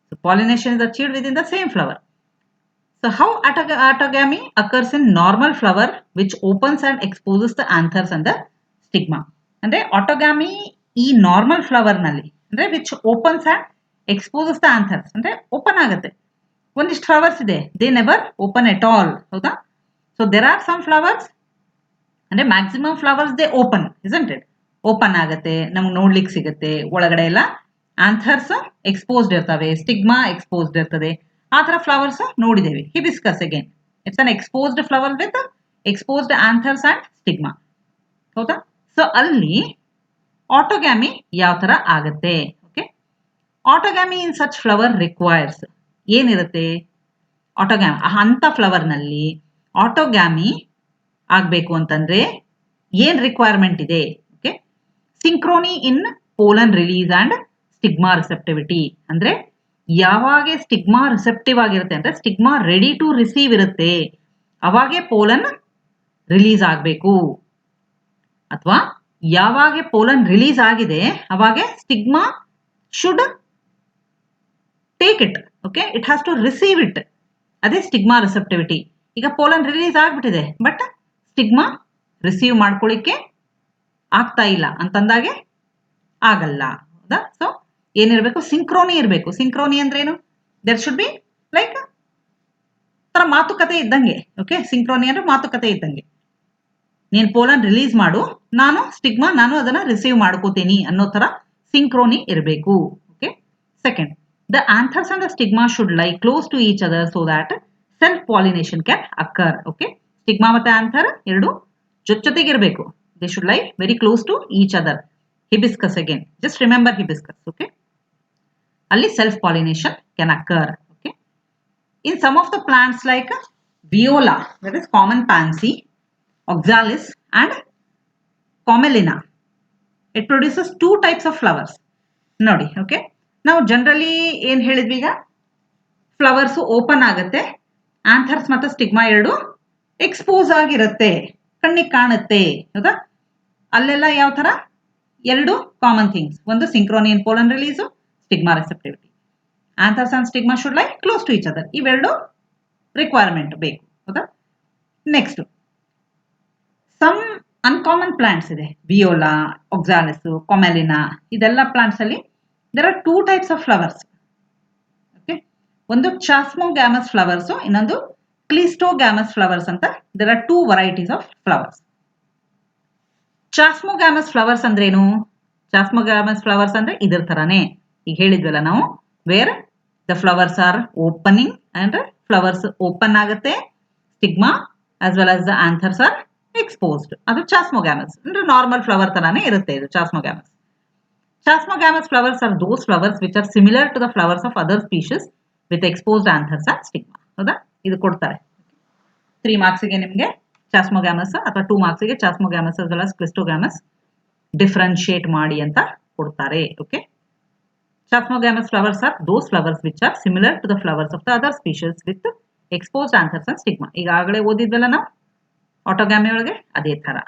So pollination is achieved with in the same flower. So how autogamy occurs in normal flower which opens and exposes the anthers and the stigma. ಅಂದ್ರೆ autogamy ಈ normal flower ನಲ್ಲಿ ಅಂದ್ರೆ which opens and exposes the anthers ಅಂದ್ರೆ open ಆಗುತ್ತೆ. ಒಂದಿಷ್ಟು flowers ಇದೆ, they never open at all, ಹೌದಾ? So there are some flowers ಅಂದ್ರೆ maximum flowers they open, isn't it? Open ಆಗುತ್ತೆ, ನಮ್ಗೆ ನೋಡ್ಲಿಕ್ಕೆ ಸಿಗುತ್ತೆ. ಒಳಗಡೆ ಎಲ್ಲ ಆಂಥರ್ಸ್ ಎಕ್ಸ್ಪೋಸ್ಡ್ ಇರ್ತವೆ, ಸ್ಟಿಗ್ಮಾ ಎಕ್ಸ್ಪೋಸ್ಡ್ ಇರ್ತದೆ. ಆ ಥರ ಫ್ಲವರ್ಸ್ ನೋಡಿದ್ದೇವೆ. Hibiscus again it's an exposed flower with exposed anthers and stigma. ಹೌದಾ? ಸೊ ಅಲ್ಲಿ ಆಟೋಗ್ಯಾಮಿ ಯಾವ ಥರ ಆಗುತ್ತೆ? Okay, autogamy in such flower requires ಏನಿರುತ್ತೆ? ಆಟೋಗ್ಯಾಮಿ ಅಂಥ ಫ್ಲವರ್ನಲ್ಲಿ ಆಟೋಗ್ಯಾಮಿ ಆಗಬೇಕು ಅಂತಂದ್ರೆ ಏನ್ ರಿಕ್ವೈರ್ಮೆಂಟ್ ಇದೆ? Okay, synchrony in pollen release and stigma receptivity. ಅಂದ್ರೆ ಯಾವಾಗ ಸ್ಟಿಗ್ಮಾ ರಿಸೆಪ್ಟಿವ್ ಆಗಿರುತ್ತೆ ಅಂದ್ರೆ ಸ್ಟಿಗ್ಮಾ ರೆಡಿ ಟು ರಿಸೀವ್ ಇರುತ್ತೆ, ಅವಾಗೆ ಪೋಲನ್ ರಿಲೀಸ್ ಆಗಬೇಕು. ಅಥವಾ ಯಾವಾಗ ಪೋಲನ್ ರಿಲೀಸ್ ಆಗಿದೆ ಅವಾಗೆ stigma should take it. Okay, it has to receive it. ಅದೇ ಸ್ಟಿಗ್ಮಾ ರಿಸೆಪ್ಟಿವಿಟಿ. ಈಗ ಪೋಲನ್ ರಿಲೀಸ್ ಆಗ್ಬಿಟ್ಟಿದೆ ಬಟ್ ಸ್ಟಿಗ್ಮಾ ರಿಸೀವ್ ಮಾಡ್ಕೊಳ್ಳಿಕ್ಕೆ ಆಗ್ತಾ ಇಲ್ಲ ಅಂತಂದಾಗೆ ಆಗಲ್ಲ. ಹೌದಾ? ಸೊ ಏನಿರಬೇಕು? ಸಿಂಕ್ರೋನಿ ಇರಬೇಕು. ಸಿಂಕ್ರೋನಿ ಅಂದ್ರೆ ಏನು? ದೇರ್ ಶುಡ್ ಬಿ ಲೈಕ್ ತರ ಮಾತುಕತೆ ಇದ್ದಂಗೆ. ಓಕೆ, ಸಿಂಕ್ರೋನಿ ಅಂದ್ರೆ ಮಾತುಕತೆ ಇದ್ದಂಗೆ. ನೀನು ಪೋಲನ್ ರಿಲೀಸ್ ಮಾಡು, ನಾನು ಸ್ಟಿಗ್ಮಾ ನಾನು ಅದನ್ನ ರಿಸೀವ್ ಮಾಡ್ಕೋತೀನಿ ಅನ್ನೋ ತರ ಸಿಂಕ್ರೋನಿ ಇರಬೇಕು. Okay, second, the anthers and the stigma should lie close to each other so that self pollination can occur. Okay, stigma ಮತ್ತೆ anther ಎರಡು ಜೊತೆಗಿರಬೇಕು. They should lie very close to each other. Hibiscus again, just remember hibiscus. Okay, ಅಲ್ಲಿ self pollination can occur. Okay, in some of the plants like viola, that is common pansy, oxalis and commelina, it produces two types of flowers. ನೋಡಿ. Okay, ನಾವು generally ಏನ್ ಹೇಳಿದ್ವಿ? ಈಗ flowers open ಆಗುತ್ತೆ, anthers ಮತ್ತು stigma ಎರಡು expose ಆಗಿರುತ್ತೆ, ಕಣ್ಣಿಗೆ ಕಾಣುತ್ತೆ. ಹೌದಾ? ಅಲ್ಲೆಲ್ಲ ಯಾವ ತರ? ಎರಡು ಕಾಮನ್ ಥಿಂಗ್ಸ್. ಒಂದು synchrony in pollen release, stigma receptivity. Anthers and stigma should lie close to each other. ಇವೆರಡು ರಿಕ್ವೈರ್ಮೆಂಟ್ ಬೇಕು. ಹೌದಾ? ನೆಕ್ಸ್ಟ್, ಸಮ್ ಅನ್ಕಾಮನ್ ಪ್ಲಾಂಟ್ಸ್ ಇದೆ. ವಿಯೋಲಾ, ಒಕ್ಸಾಲಿಸ್, ಕೊಮೆಲಿನಾ, ಇದೆಲ್ಲ ಪ್ಲಾಂಟ್ಸ್ ಅಲ್ಲಿ there are two types of flowers. Okay, ಒಂದು ಚಾಸ್ಮೋಗ್ಯಾಮಸ್ ಫ್ಲವರ್ಸ್, ಇನ್ನೊಂದು cleistogamous flowers ಅಂತ. there are two varieties of flowers. Chasmogamous flowers ಅಂದ್ರೆ ಏನು? ಚಾಸ್ಮೋಗ್ಯಾಮಸ್ ಫ್ಲವರ್ಸ್ ಅಂದ್ರೆ ಇದ್ರ ತರಾನೇ ಈಗ ಹೇಳಿದ್ವಲ್ಲ ನಾವು, where the flowers are opening and flowers open ಆಗುತ್ತೆ, stigma as well as the anthers are exposed. ಅದು ಚಾಸ್ಮೋಗ್ಯಾಮಸ್ ಅಂದ್ರೆ ನಾರ್ಮಲ್ ಫ್ಲವರ್ ತರಾನೇ ಇರುತ್ತೆ ಇದು ಚಾಸ್ಮೋಗ್ಯಾಮಸ್. Chasmogamous flowers are those flowers which are similar to the flowers of other species with exposed anthers and stigma. ಹೌದಾ? ಇದು ಕೊಡ್ತಾರೆ 3 ಮಾರ್ಕ್ಸ್ಗೆ ನಿಮಗೆ ಚಾಸ್ಮೋಗ್ಯಾಮಸ್, ಅಥವಾ 2 ಮಾರ್ಕ್ಸ್ಗೆ chasmogamous as well as cleistogamous differentiate ಮಾಡಿ ಅಂತ ಕೊಡ್ತಾರೆ. Okay, chasmogamous flowers are those flowers which are similar to the flowers of the other species with exposed anthers and stigma. ಈಗಾಗಲೇ ಓದಿದ್ವಲ್ಲ ನಾವು ಆಟೋಗ್ಯಾಮಿ ಒಳಗೆ, ಅದೇ ತರ.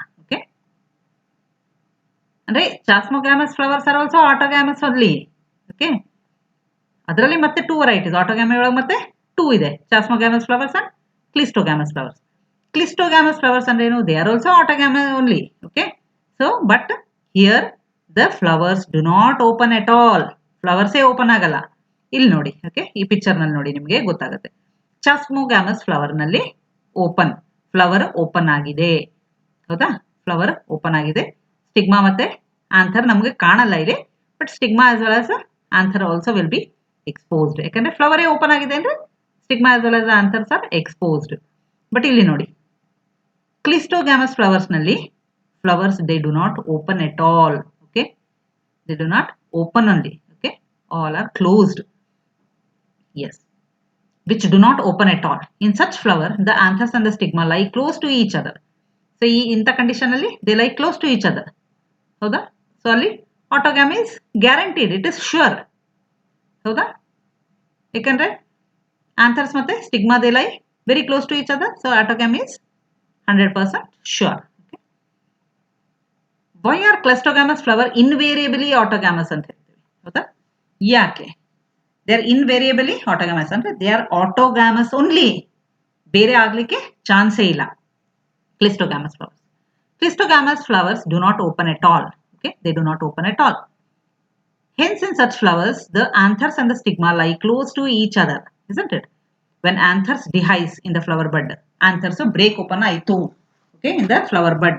ಅಂದ್ರೆ chasmogamous flowers are also autogamous only. Okay, ಅದರಲ್ಲಿ ಮತ್ತೆ 2 ವೆರೈಟೀಸ್ ಆಟೋಗ್ಯಾಮಿ ಒಳಗೆ ಮತ್ತೆ 2 ಇದೆ, chasmogamous flowers and cleistogamous flowers. Cleistogamous flowers ಅಂದ್ರೆ ಏನು? They are also autogamous only. Okay, so but here the flowers do not open at all. ಫ್ಲವರ್ಸೇ open ಆಗಲ್ಲ. ಇಲ್ಲಿ ನೋಡಿ. ಓಕೆ, ಈ ಪಿಕ್ಚರ್ ನಲ್ಲಿ ನೋಡಿ ನಿಮಗೆ ಗೊತ್ತಾಗುತ್ತೆ. ಚಾಸ್ಮೋಗ್ಯಾಮಸ್ ಫ್ಲವರ್ ನಲ್ಲಿ ಓಪನ್, ಫ್ಲವರ್ ಓಪನ್ ಆಗಿದೆ. ಹೌದಾ? ಫ್ಲವರ್ ಓಪನ್ ಆಗಿದೆ. ಸ್ಟಿಗ್ಮಾ ಮತ್ತೆ ಆಂಥರ್ ನಮಗೆ ಕಾಣಲ್ಲ ಇಲ್ಲಿ, but stigma as well as anther also will be exposed. ಯಾಕಂದ್ರೆ ಫ್ಲವರೇ ಓಪನ್ ಆಗಿದೆ ಅಂದ್ರೆ stigma as well as anthers are exposed. But ಇಲ್ಲಿ ನೋಡಿ, ಕ್ಲಿಸ್ಟೋಗ್ಯಾಮಸ್ ಫ್ಲವರ್ಸ್ ನಲ್ಲಿ flowers they do not open at all. Okay, they do not open only. Okay, all are closed. Yes, which do not open at all. In such flower, the anthers and the stigma lie close to each other. So, in the condition alli, they lie close to each other. ಹೌದಾ? So ಅಲ್ಲಿ autogamy is guaranteed, it is sure. ಹೌದಾ? ಯಾಕಂದ್ರೆ anthers ಮತ್ತೆ stigma they lie very close to each other, so autogamy is 100% sure. Why are cleistogamous flower invariably autogamous ಅಂತ ಹೇಳ್ತೀವಿ? ಹೌದಾ? ಯಾಕೆ? They are invariably ಆಟೋಗ್ಯಾಮಸ್ ಅಂದ್ರೆ ದೇ ಆರ್ ಆಟೋಗ್ಯಾಮಸ್ ಓನ್ಲಿ, ಬೇರೆ ಆಗ್ಲಿಕ್ಕೆ ಚಾನ್ಸೇ ಇಲ್ಲ. Clistogamous flowers. Clistogamous flowers do not open at all. Okay, they do not open at all. Hence, in such flowers, the anthers and the stigma lie close to each other, isn't it? When anthers dehisce in the flower bud, anthers break open ಆಯ್ತು. Okay, in the flower bud,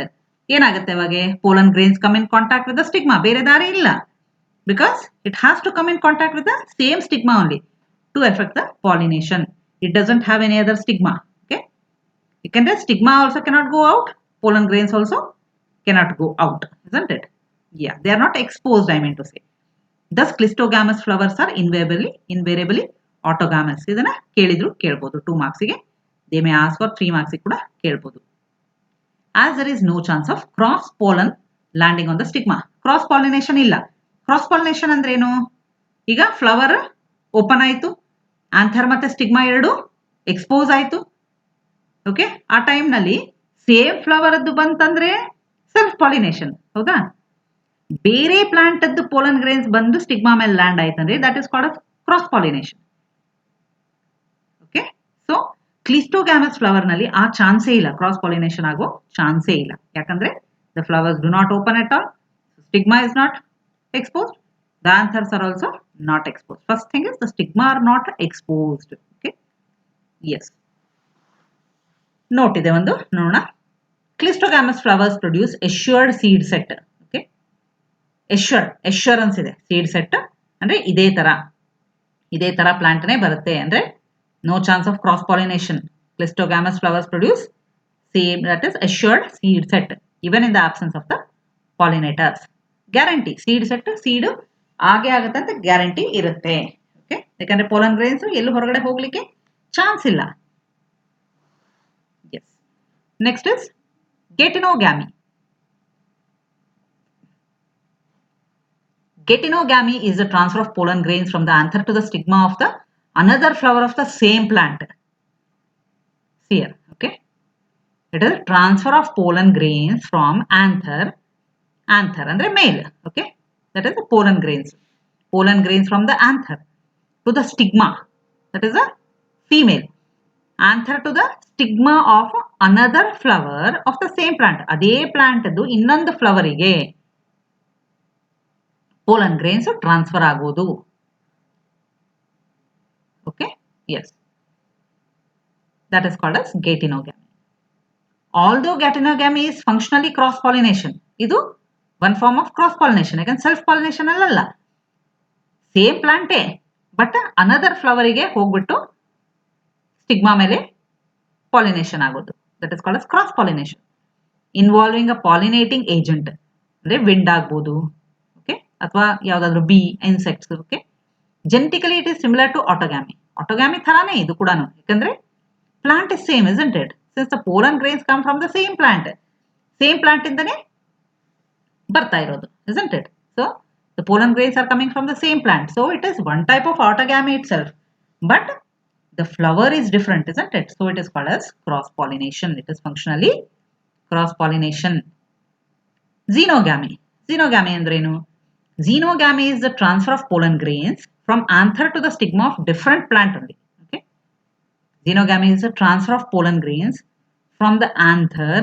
ಏನಾಗುತ್ತೆ ಅವಾಗ? pollen grains come in contact with the stigma. ಬೇರೆ ದಾರಿ ಇಲ್ಲ, because it has to come in contact with the same stigma only. to affect the pollination. It doesn't have any other stigma. Okay, you can say stigma also cannot go out, pollen grains also cannot go out, isn't it? Yeah, they are not exposed, I mean to say. Thus clistogamous flowers are invariably autogamous. ಇದನ್ನ ಕೇಳಿದ್ರು ಕೇಳಬಹುದು 2 marks ಗೆ. They may ask for 3 marks ಕೂಡ ಕೇಳಬಹುದು. As there is no chance of cross pollen landing on the stigma. Cross pollination ಇಲ್ಲ. Cross pollination ಅಂದ್ರೆ ಏನು? ಈಗ ಫ್ಲವರ್ ಓಪನ್ ಆಯಿತು, ಆಂಥರ್ ಮತ್ತೆ ಸ್ಟಿಗ್ಮಾ ಎರಡು ಎಕ್ಸ್ಪೋಸ್ ಆಯಿತು. ಓಕೆ, ಆ ಟೈಮ್ನಲ್ಲಿ ಸೇಮ್ ಫ್ಲವರ್ ಅದು ಬಂತಂದ್ರೆ ಸೆಲ್ಫ್ ಪಾಲಿನೇಷನ್, ಹೌದಾ? ಬೇರೆ ಪ್ಲಾಂಟ್ ಅದ್ದು ಪೋಲನ್ ಗ್ರೇನ್ಸ್ ಬಂದು ಸ್ಟಿಗ್ಮಾ ಮೇಲೆ ಲ್ಯಾಂಡ್ ಆಯ್ತಂದ್ರೆ that is called cross pollination. Okay, so cleistogamous flower ನಲ್ಲಿ ಆ ಚಾನ್ಸೇ ಇಲ್ಲ, ಕ್ರಾಸ್ ಪಾಲಿನೇಷನ್ ಆಗೋ ಚಾನ್ಸೇ ಇಲ್ಲ. ಯಾಕಂದ್ರೆ the flowers do not open at all, stigma is not exposed, the anthers are also not exposed. First thing is the stigma are not exposed. Okay, yes, note ide ಒಂದು ನೋಡೋಣ. Clistogamous flowers produce assured seed set. Okay, assurance ಇದೆ seed set ಅಂದ್ರೆ ಇದೇ ತರ plant ನೇ ಬರುತ್ತೆ ಅಂದ್ರೆ no chance of cross pollination. Clistogamous flowers produce same, that is assured seed set even in the absence of the pollinators. Guarantee seed set seed ಆಗೇ ಆಗುತ್ತೆ ಅಂತ ಗ್ಯಾರಂಟಿ ಇರುತ್ತೆ. ಓಕೆ, ಯಾಕಂದ್ರೆ ಪೋಲನ್ ಗ್ರೇನ್ಸ್ ಎಲ್ಲೂ ಹೊರಗಡೆ ಹೋಗ್ಲಿಕ್ಕೆ ಚಾನ್ಸ್ ಇಲ್ಲ. Yes, next is geitonogamy. Getinogamy is the transfer of pollen grains from the anther to the stigma of the another flower of the same plant. See here, okay, it is transfer of pollen grains from anther ಅಂದ್ರೆ male. Okay, that is the pollen grains from the anther to the stigma, that is a female. Anther to the stigma of another flower of the same plant. ಅದೇ plant ಅದು ಇನ್ನೊಂದು ಫ್ಲವರಿಗೆ pollen grains transfer ಆಗೋದು. ಓಕೆ, ಎಸ್, that is called as getinogamy. Although getinogamy is functionally cross pollination, ಇದು one form of cross pollination. ಯಾಕಂದ್ರೆ self pollination ಅಲ್ಲ, ಸೇಮ್ ಪ್ಲಾಂಟೇ ಬಟ್ ಅನದರ್ ಫ್ಲವರಿಗೆ ಹೋಗ್ಬಿಟ್ಟು ಸ್ಟಿಗ್ಮಾ ಮೇಲೆ ಪಾಲಿನೇಷನ್ ಆಗೋದು. That is called as cross pollination involving a pollinating agent. ಅಂದ್ರೆ wind ಆಗ್ಬೋದು, ಓಕೆ, ಅಥವಾ ಯಾವ್ದಾದ್ರು bee, insects. Okay, genetically it is similar to autogamy ಥರಾನೇ ಇದು ಕೂಡ, ಯಾಕಂದ್ರೆ plant is same, isn't it? Since the pollen grains come from the same plant ಇಂದನೇ ಬರ್ತಾ ಇರೋದು, isn't it? So the pollen grains are coming from the same plant, so it is one type of autogamy itself, but the flower is different, isn't it? So it is called as cross pollination. It is functionally cross pollination. Xenogamy ಅಂದ್ರೆ ಏನು? Xenogamy is the transfer of pollen grains from anther to the stigma of different plant only. Okay, xenogamy is the transfer of pollen grains from the anther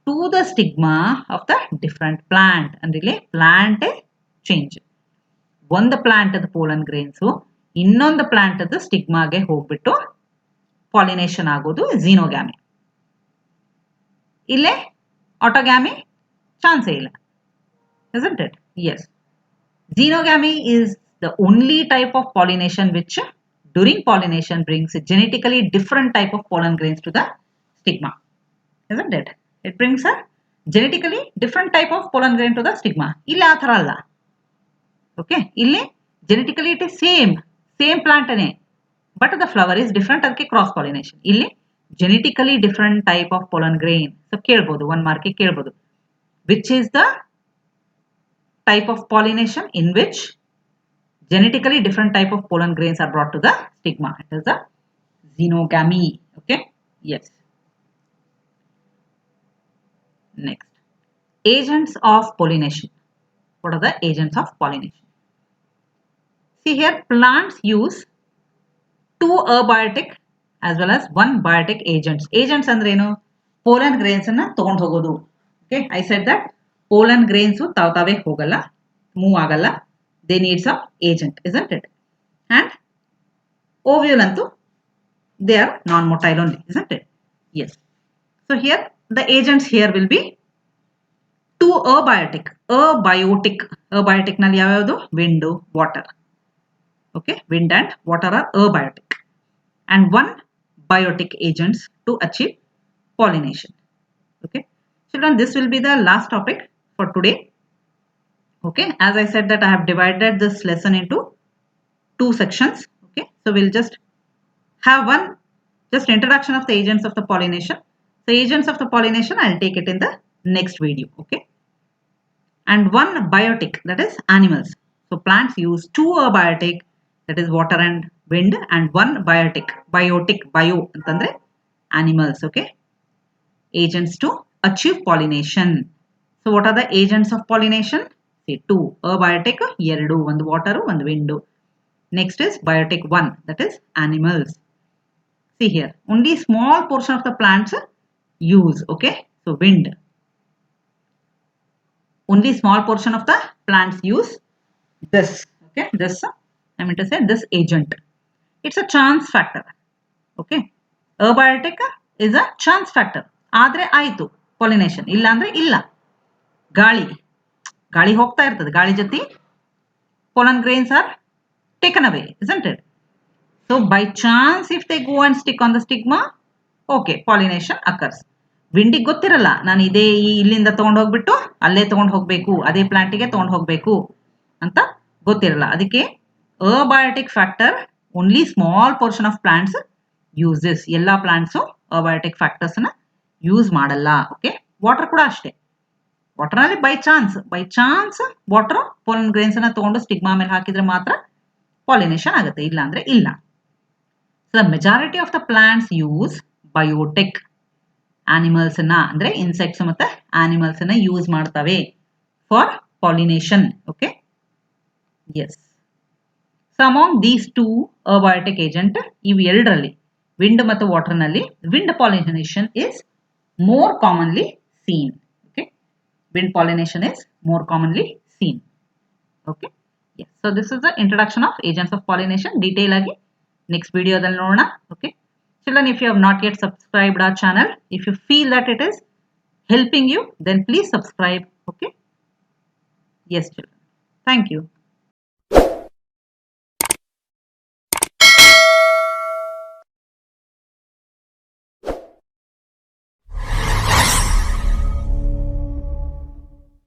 to the stigma of the different plant. ಅಂದ್ರೆ ಇಲ್ಲಿ plant change, ಒಂದು plant ಅದ pollen grains ಇನ್ನೊಂದು plant ಅದ ಸ್ಟಿಗ್ಮಾಗೆ ಹೋಗ್ಬಿಟ್ಟು pollination ಆಗೋದು ಝೀನೋಗ್ಯಾಮಿ. ಇಲ್ಲೇ autogamy ಚಾನ್ಸೇ ಇಲ್ಲ, isn't it? Yes, xenogamy is the only type of pollination which during pollination brings a genetically different type of pollen grains to the stigma, isn't it? It brings a genetically different type of pollen grain to the stigma. ಇಲ್ಲಿ ಆ ಥರ ಅಲ್ಲ. Okay, ಇಲ್ಲಿ genetically it is same plant Ane but the flower is different, ಅದಕ್ಕೆ cross pollination. ಇಲ್ಲಿ genetically different type of pollen grain. So ಕೇಳ್ಬೋದು, 1 mark ಕೇಳ್ಬೋದು, which is the type of pollination in which genetically different type of pollen grains are brought to the stigma. It is the xenogamy. Okay, yes. Next, agents of pollination. What are the agents of pollination? See here, plants use 2 abiotic as well as 1 biotic agents. Agents ಅಂದ್ರೆ ಏನು? pollen grains ಅನ್ನ ತಗೊಂಡು ಹೋಗೋದು. Okay, I said that pollen grains ತಾವೇ ಹೋಗಲ್ಲ, move ಆಗಲ್ಲ. They need some agent, isn't it? And ovule ಅಂತೂ they are non-motile only, isn't it? Yes. So here the agents here will be 2 abiotic ನಲ್ಲಿ ಯಾವ್ಯಾವುದು? Wind, water. Okay, wind and water are abiotic, and 1 biotic agents to achieve pollination. Okay, children, this will be the last topic for today. Okay, as I said that I have divided this lesson into 2 sections. Okay, so we'll just have one just introduction of the agents of the pollination. So agents of the pollination, I'll take it in the next video. Okay, and 1 biotic, that is animals. So plants use 2 abiotic, that is water and wind, and 1 biotic, bio antandre animals. Okay, agents to achieve pollination. So what are the agents of pollination? See, 2 abiotic, 2, one water, one wind. Next is biotic 1, that is animals. See here, only small portion of the plants use. Okay, so wind. Only small portion of the plants use this. Okay, this I mean to say this agent. It's a chance factor. Okay, abiotic is a chance factor. Adre aitu pollination. Illa andre illa. Gali. Gali ಹೋಗ್ತಾ ಇರ್ತದೆ. ಗಾಳಿ ಜೊತೆ pollen grains are taken away, isn't it? So by chance if they go and stick on the stigma, okay, pollination occurs. ವಿಂಡಿಗೆ ಗೊತ್ತಿರಲ್ಲ ನಾನು ಇದೇ ಇಲ್ಲಿಂದ ತಗೊಂಡು ಹೋಗ್ಬಿಟ್ಟು ಅಲ್ಲೇ ತಗೊಂಡು ಹೋಗಬೇಕು, ಅದೇ ಪ್ಲಾಂಟಿಗೆ ತಗೊಂಡು ಹೋಗಬೇಕು ಅಂತ ಗೊತ್ತಿರಲ್ಲ. ಅದಕ್ಕೆ abiotic factor only small portion of plants uses. ಎಲ್ಲ plants abiotic factors ನ ಯೂಸ್ ಮಾಡಲ್ಲ. ಓಕೆ, ವಾಟರ್ ಕೂಡ ಅಷ್ಟೇ. ವಾಟರ್ ನಲ್ಲಿ by chance water pollen grains ಅನ್ನ ತಗೊಂಡು ಸ್ಟಿಗ್ಮಾ ಮೇಲೆ ಹಾಕಿದ್ರೆ ಮಾತ್ರ ಪಾಲಿನೇಷನ್ ಆಗುತ್ತೆ, ಇಲ್ಲ ಅಂದ್ರೆ ಇಲ್ಲ. So the majority of the plants use biotic. Animals ಅನ್ನ ಅಂದ್ರೆ ಇನ್ಸೆಕ್ಟ್ಸ್ ಮತ್ತೆ ಆನಿಮಲ್ಸ್ ಅನ್ನ ಯೂಸ್ ಮಾಡ್ತವೆ for pollination. Okay, yes. So among these 2 abiotic agent, ಇವು ಎರಡರಲ್ಲಿ ವಿಂಡ್ ಮತ್ತು ವಾಟರ್ ನಲ್ಲಿ wind pollination is more commonly seen. Wind pollination is more commonly seen. Okay, yes. So this is the introduction of agents of pollination. Detail agi next video dalli nodona. Okay, children, if you have not yet subscribed our channel, if you feel that it is helping you, then please subscribe. Okay, yes children, thank you.